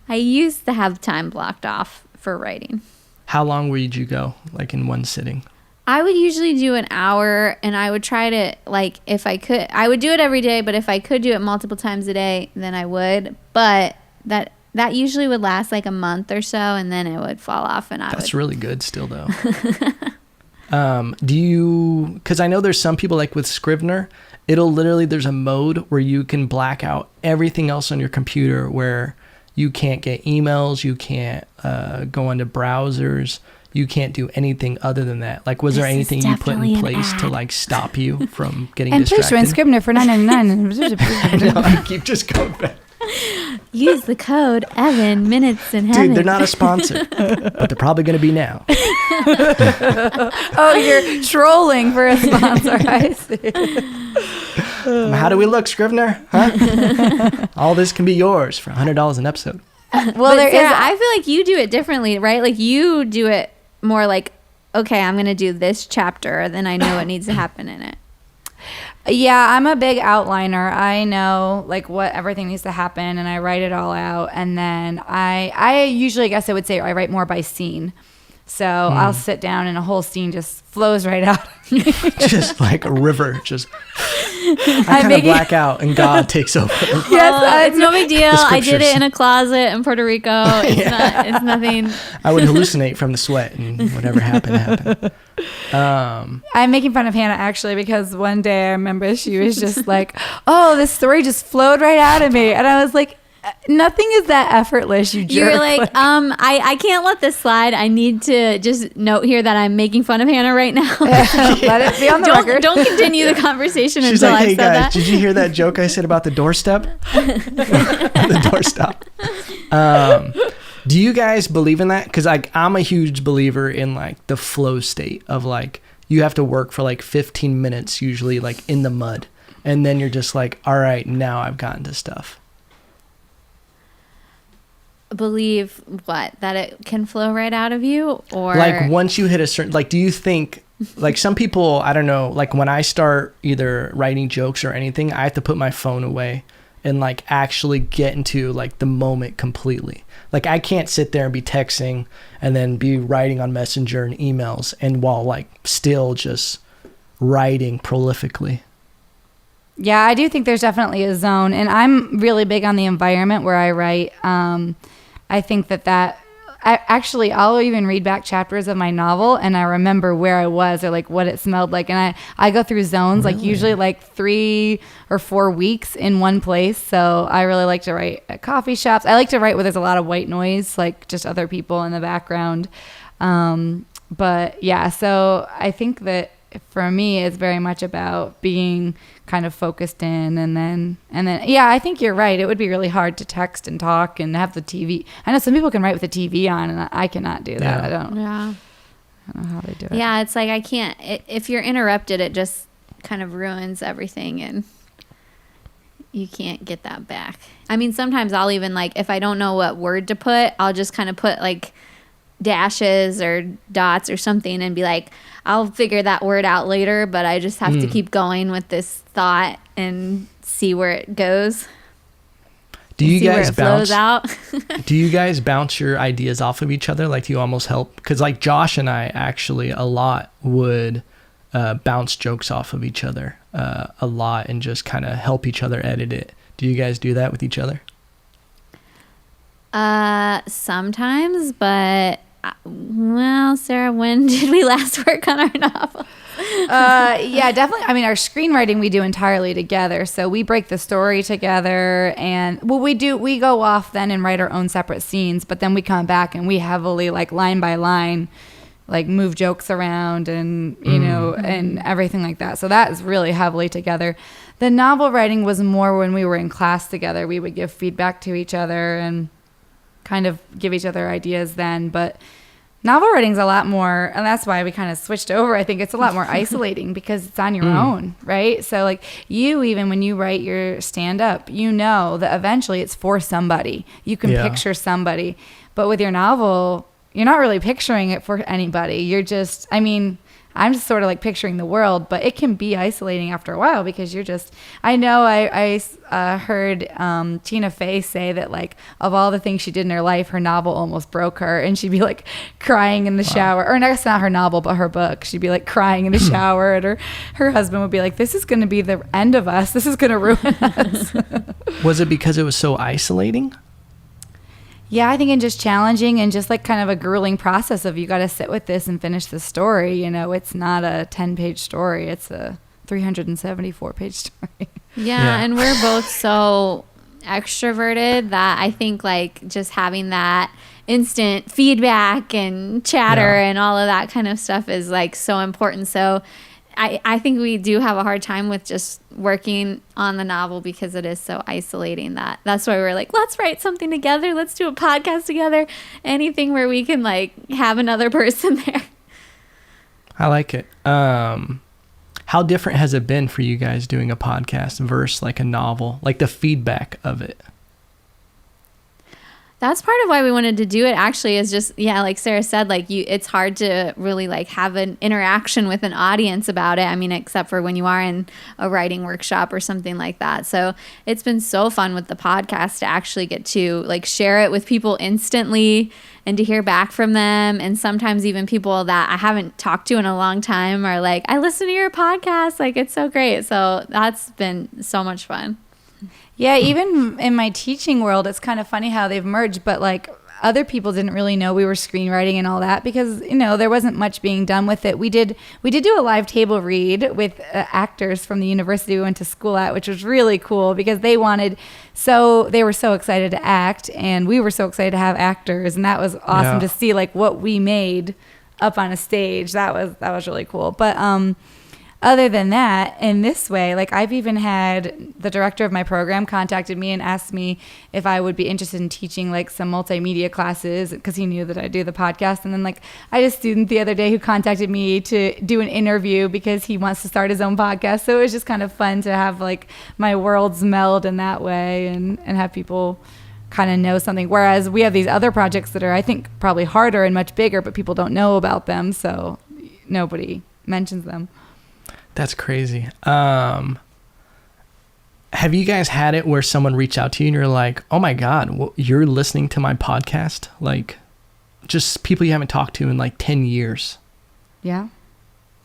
I used to have time blocked off for writing. How long would you go, like, in one sitting? I would usually do an hour, and I would try to, like, if I could, I would do it every day, but if I could do it multiple times a day, then I would. But that usually would last like a month or so, and then it would fall off, and That's really good still, though. Do you, because I know there's some people, like with Scrivener, it'll literally, there's a mode where you can black out everything else on your computer, where you can't get emails, you can't go into browsers, you can't do anything other than that. Like, was there anything you put in place to, like, stop you from getting And distracted? please join Scrivener for $9.99. I know, I keep just going back. use the code Evan Minutes in Heaven. Dude, they're not a sponsor, but they're probably going to be now. Oh, you're trolling for a sponsor. I see. How do we look, Scrivener? Huh? All this can be yours for $100 an episode. Well, there Sarah, is. I feel like you do it differently, right? Like you do it more like, okay, I'm going to do this chapter, then I know what needs to happen in it. Yeah, I'm a big outliner. I know like what everything needs to happen, and I write it all out. And then I usually, I guess I would say I write more by scene. So I'll sit down and a whole scene just flows right out of me. Just like a river. Just I kind of black out and God takes over. Yes, It's no big deal. I did scriptures. it in a closet in Puerto Rico. It's nothing. I would hallucinate from the sweat, and whatever happened, happened. I'm making fun of Hannah actually because one day I remember she was just like, "Oh, this story just flowed right out of me," and I was like, "Nothing is that effortless, you jerk." You're like, I can't let this slide. I need to just note here that I'm making fun of Hannah right now. Let it be on the record. Don't continue the conversation She's until like, I've "Hey said guys, that. did you hear that joke I said about the doorstep?" The doorstop. Do you guys believe in that? Because like I'm a huge believer in like the flow state of like you have to work for like 15 minutes usually like in the mud, and then you're just like, all right, now I've gotten to stuff. Believe what? That it can flow right out of you? Or Like once you hit a certain, like, do you think, like some people, I don't know, like when I start either writing jokes or anything, I have to put my phone away and like actually get into like the moment completely. Like I can't sit there and be texting and then be writing on Messenger and emails and while like still just writing prolifically. Yeah, I do think there's definitely a zone, and I'm really big on the environment where I write. I think I'll even read back chapters of my novel, and I remember where I was or like what it smelled like, and I go through zones, like usually like 3 or 4 weeks in one place. So I really like to write at coffee shops. I like to write where there's a lot of white noise, like just other people in the background. But yeah, so I think that for me, it's very much about being kind of focused in, and then yeah, I think you're right. It would be really hard to text and talk and have the TV. I know some people can write with the TV on, and I cannot do that. Yeah. I don't Yeah. know how they do it. Yeah, it's like I can't. If you're interrupted, it just kind of ruins everything, and you can't get that back. I mean, sometimes I'll even like if I don't know what word to put, I'll just kind of put like dashes or dots or something and be like, I'll figure that word out later, but I just have to keep going with this thought and see where it goes. Do you guys flows bounce out? Do you guys bounce your ideas off of each other? Like, do you almost help? Because like Josh and I actually a lot would bounce jokes off of each other a lot and just kind of help each other edit it. Do you guys do that with each other? Sometimes, but well, Sarah, when did we last work on our novel? Yeah, definitely. I mean, our screenwriting we do entirely together. So we break the story together, and we go off then and write our own separate scenes, but then we come back and we heavily like line by line like move jokes around and you know and everything like that. So that is really heavily together. The novel writing was more when we were in class together. We would give feedback to each other and kind of give each other ideas then. But novel writing's a lot more, and that's why we kind of switched over. I think it's a lot more isolating because it's on your own, right? So like even when you write your stand-up, you know that eventually it's for somebody. You can picture somebody. But with your novel, you're not really picturing it for anybody. You're just, I'm just sort of like picturing the world, but it can be isolating after a while because you're just, I know I heard Tina Fey say that like of all the things she did in her life, her novel almost broke her, and she'd be like crying in the shower, or I guess not her novel, but her book. She'd be like crying in the shower, and her husband would be like, this is going to be the end of us. This is going to ruin us. Was it because it was so isolating? Yeah, I think it's just challenging and just like kind of a grueling process of you got to sit with this and finish the story. You know, it's not a 10-page story. It's a 374-page story. Yeah, and we're both so extroverted that I think like just having that instant feedback and chatter and all of that kind of stuff is like so important. So I think we do have a hard time with just working on the novel because it is so isolating. That's why we're like, let's write something together. Let's do a podcast together. Anything where we can like have another person there. I like it. How different has it been for you guys doing a podcast versus like a novel, like the feedback of it? That's part of why we wanted to do it, actually, is just, like Sarah said, like it's hard to really like have an interaction with an audience about it. I mean, except for when you are in a writing workshop or something like that. So it's been so fun with the podcast to actually get to like share it with people instantly and to hear back from them. And sometimes even people that I haven't talked to in a long time are like, I listen to your podcast. Like, it's so great. So that's been so much fun. Yeah, even in my teaching world, it's kind of funny how they've merged, but like other people didn't really know we were screenwriting and all that because, there wasn't much being done with it. We did do a live table read with actors from the university we went to school at, which was really cool because they were so excited to act and we were so excited to have actors, and that was awesome to see like what we made up on a stage. That was really cool. But other than that, in this way, like I've even had the director of my program contacted me and asked me if I would be interested in teaching like some multimedia classes because he knew that I do the podcast. And then like I had a student the other day who contacted me to do an interview because he wants to start his own podcast. So it was just kind of fun to have like my worlds meld in that way and have people kind of know something. Whereas we have these other projects that are, I think, probably harder and much bigger, but people don't know about them. So nobody mentions them. That's crazy. Have you guys had it where someone reached out to you and you're like, oh my God, you're listening to my podcast? Like just people you haven't talked to in like 10 years. Yeah.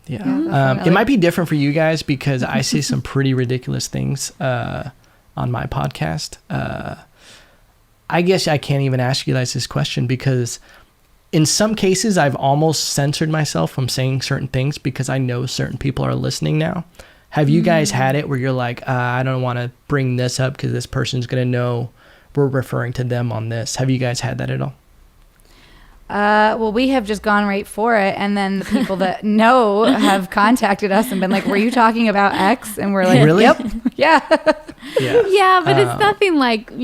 Yeah. It might be different for you guys because I say some pretty ridiculous things on my podcast. I guess I can't even ask you guys this question because in some cases, I've almost censored myself from saying certain things because I know certain people are listening now. Have you guys had it where you're like, I don't want to bring this up because this person's going to know we're referring to them on this? Have you guys had that at all? Well, we have just gone right for it. And then the people that know have contacted us and been like, were you talking about X? And we're like, really? Yep. Yeah. Yeah, but it's nothing like,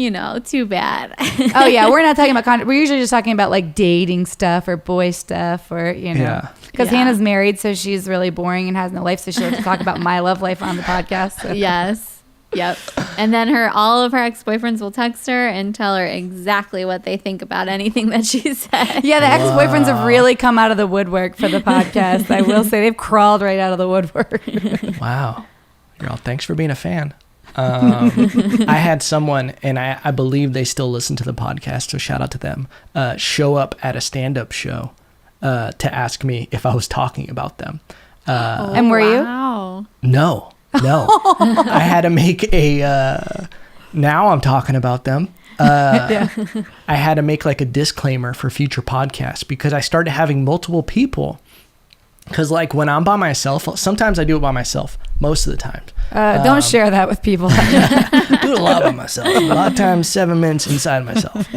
too bad. Oh, yeah. We're not talking about content. We're usually just talking about like dating stuff or boy stuff or, Because Hannah's married, so she's really boring and has no life. So she likes to talk about my love life on the podcast. So. Yes. Yep. And then all of her ex-boyfriends will text her and tell her exactly what they think about anything that she said. Yeah, the ex-boyfriends have really come out of the woodwork for the podcast. I will say they've crawled right out of the woodwork. Wow. Girl, thanks for being a fan. I had someone, and I believe they still listen to the podcast, so shout out to them, show up at a stand-up show to ask me if I was talking about them. And were you? No. I had to make now I'm talking about them. I had to make like a disclaimer for future podcasts because I started having multiple people Because like when I'm by myself, sometimes I do it by myself. Most of the time. Don't share that with people. Do it a lot by myself. A lot of times 7 minutes inside myself.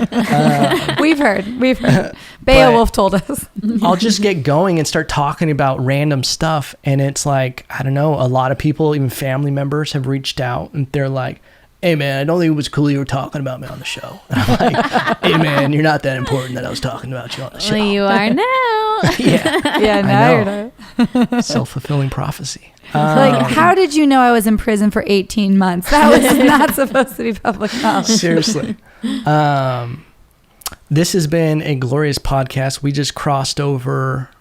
We've heard. Beowulf told us. I'll just get going and start talking about random stuff. And it's like, I don't know, a lot of people, even family members have reached out and they're like, hey man, I don't think it was cool you were talking about me on the show. And I'm like, hey man, you're not that important that I was talking about you on the show. Well, you are now. Yeah, now you're not. Self-fulfilling prophecy. Like, how did you know I was in prison for 18 months? That was not supposed to be public knowledge. Seriously. This has been a glorious podcast. We just crossed over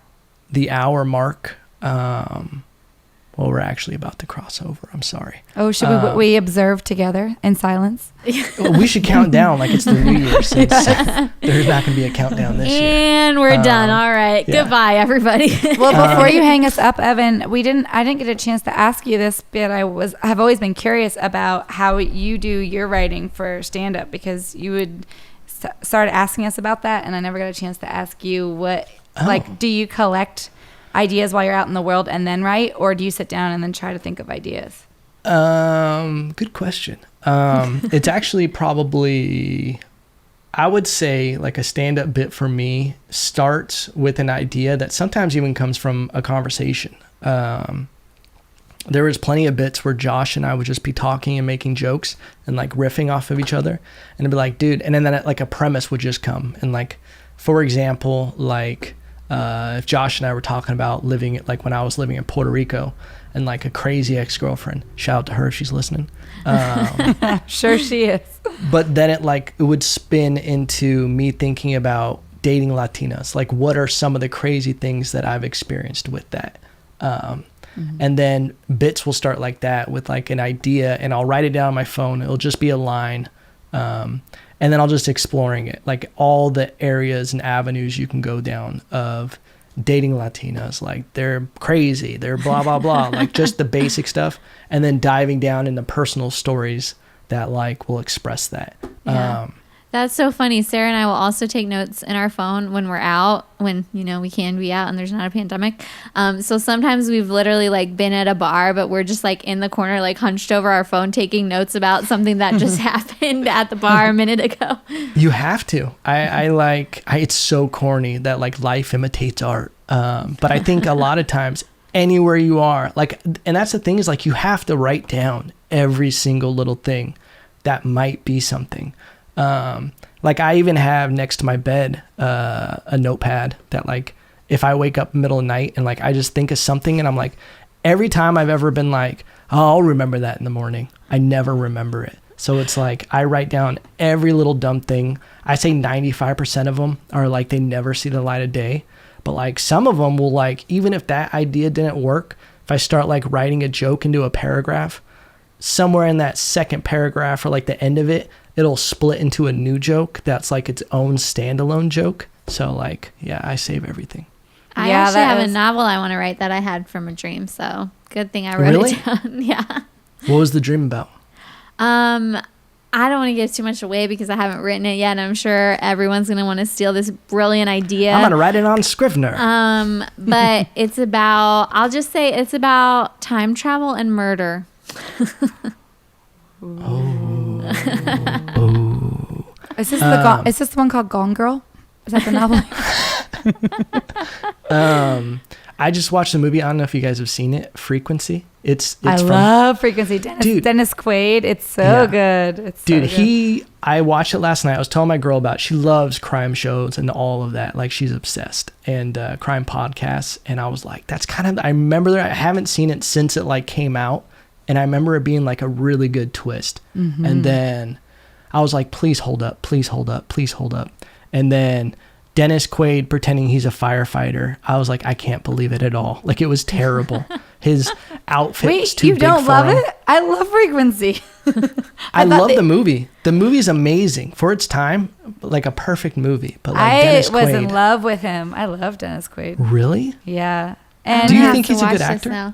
the hour mark. Well, we're actually about to cross over. I'm sorry. Oh, should we observe together in silence? We should count down like it's the New Year, since there's not going to be a countdown this year. And we're done. All right. Yeah. Goodbye, everybody. Well, before you hang us up, Evan, I didn't get a chance to ask you this, but I've always been curious about how you do your writing for stand-up, because you would start asking us about that, and I never got a chance to ask you like, do you collect ideas while you're out in the world and then write, or do you sit down and then try to think of ideas? Good question. It's actually probably, I would say, like a stand-up bit for me starts with an idea that sometimes even comes from a conversation. There was plenty of bits where Josh and I would just be talking and making jokes and like riffing off of each other, and it'd be like, dude, and then like a premise would just come, and like, for example, like if Josh and I were talking about living, like when I was living in Puerto Rico, and like a crazy ex-girlfriend, shout out to her if she's listening. Sure she is. But then it would spin into me thinking about dating Latinas. Like, what are some of the crazy things that I've experienced with that? And then bits will start like that with like an idea, and I'll write it down on my phone. It'll just be a line. And then I'll just exploring it, like all the areas and avenues you can go down of dating Latinas. Like, they're crazy, they're blah, blah, blah, like just the basic stuff. And then diving down into personal stories that like will express that. Yeah. That's so funny. Sarah and I will also take notes in our phone when we're out, when, we can be out and there's not a pandemic. So sometimes we've literally like been at a bar, but we're just like in the corner, like hunched over our phone, taking notes about something that just happened at the bar a minute ago. You have to. It's so corny that like life imitates art. But I think a lot of times anywhere you are, like, and that's the thing, is like you have to write down every single little thing that might be something. Like I even have next to my bed a notepad that like if I wake up middle of the night and like I just think of something, and I'm like, every time I've ever been like, oh, I'll remember that in the morning, I never remember it. So it's like I write down every little dumb thing. I say 95% of them are like they never see the light of day, but like some of them will, like, even if that idea didn't work, if I start like writing a joke into a paragraph, somewhere in that second paragraph or like the end of it, it'll split into a new joke that's like its own standalone joke. So like, yeah, I save everything. I actually have a novel I want to write that I had from a dream. So good thing I wrote it down. Yeah. What was the dream about? I don't want to give too much away because I haven't written it yet. And I'm sure everyone's going to want to steal this brilliant idea. I'm going to write it on Scrivener. But it's I'll just say it's about time travel and murder. Is this the one called Gone Girl? Is that the novel? I just watched the movie. I don't know if you guys have seen it. Frequency. I love Frequency. Dennis Quaid. It's so good. It's so good. I watched it last night. I was telling my girl about it. She loves crime shows and all of that. Like, she's obsessed, and crime podcasts. And I was like, that's kind of, I remember that. I haven't seen it since it like came out. And I remember it being like a really good twist. Mm-hmm. And then I was like, please hold up, please hold up, please hold up. And then Dennis Quaid pretending he's a firefighter. I was like, I can't believe it at all. Like, it was terrible. His outfit was too big for him. Wait, you don't love it? I love Frequency. I love the movie. The movie's amazing for its time, like a perfect movie. But like Dennis Quaid, was in love with him. I love Dennis Quaid. Really? Yeah. And do you think he's a good actor?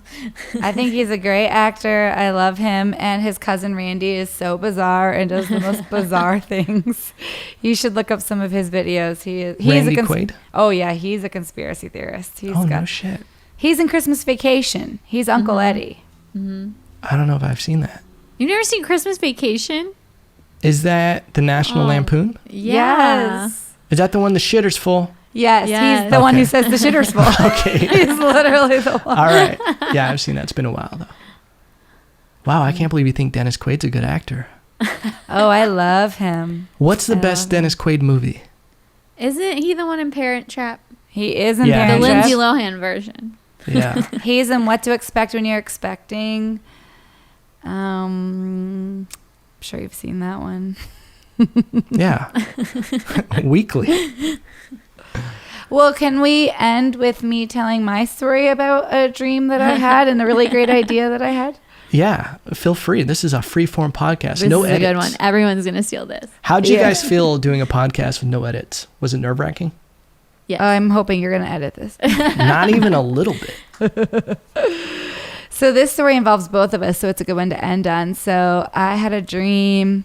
I think he's a great actor. I love him. And his cousin Randy is so bizarre and does the most bizarre things. You should look up some of his videos. He's Randy Quaid? Oh, yeah. He's a conspiracy theorist. No shit. He's in Christmas Vacation. He's Uncle Eddie. I don't know if I've seen that. You've never seen Christmas Vacation? Is that the National Lampoon? Yeah. Yes. Is that the one the shitter's full? Yes, Yes. he's the one who Okay. says the shitter's full. Okay. He's literally the one. All right. Yeah, I've seen that. It's been a while, though. Wow, I can't believe you think Dennis Quaid's a good actor. Oh, I love him. What's the I best love Dennis Quaid movie? Isn't he the one in Parent Trap? He is in Yeah, The Parent he Trap. Lindsay Lohan version. Yeah. He's in What to Expect When You're Expecting. I'm sure you've seen that one. Yeah. Weekly. Well, can we end with me telling my story about a dream that I had and a really great idea that I had? Yeah. Feel free. This is a free-form podcast. This No is edits. a good one. Everyone's going to steal this. How'd you Yeah. guys feel doing a podcast with no edits? Was it nerve-wracking? Yes. I'm hoping you're going to edit this. Not even a little bit. So this story involves both of us, so it's a good one to end on. So I had a dream,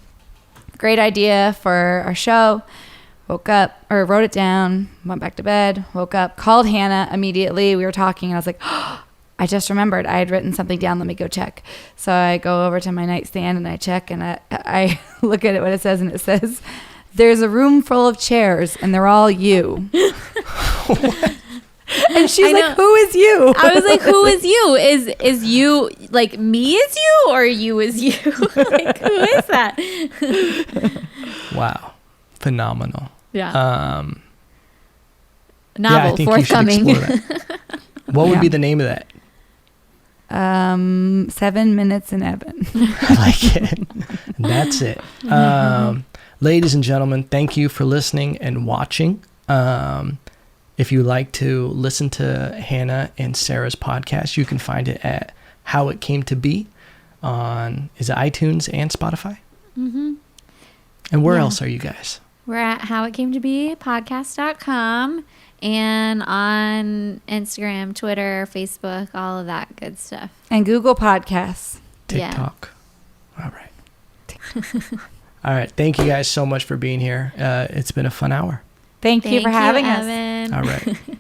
great idea for our show. Woke up, or wrote it down, went back to bed, woke up, called Hannah immediately. We were talking, and I was like, oh, I just remembered I had written something down. Let me go check. So I go over to my nightstand, and I check, and I look at it, what it says, and it says, there's a room full of chairs, and they're all you. And she's I like, know. who is you? I was like, who is you? Is you like me is you or you is you? Like, who is that? Wow. Phenomenal. Yeah. Yeah, I Novel think you should forthcoming. explore that. What would Yeah. be the name of that? 7 minutes in heaven. I like it. That's it. Ladies and gentlemen, thank you for listening and watching. If you like to listen to Hannah and Sarah's podcast, you can find it at How It Came to Be on, is it iTunes and Spotify? Mm-hmm. And where Yeah. else are you guys? We're at howitcametobe podcast.com and on Instagram, Twitter, Facebook, all of that good stuff. And Google Podcasts. Yeah. TikTok. All right. All right. Thank you guys so much for being here. It's been a fun hour. Thank you for having us. Evan. All right.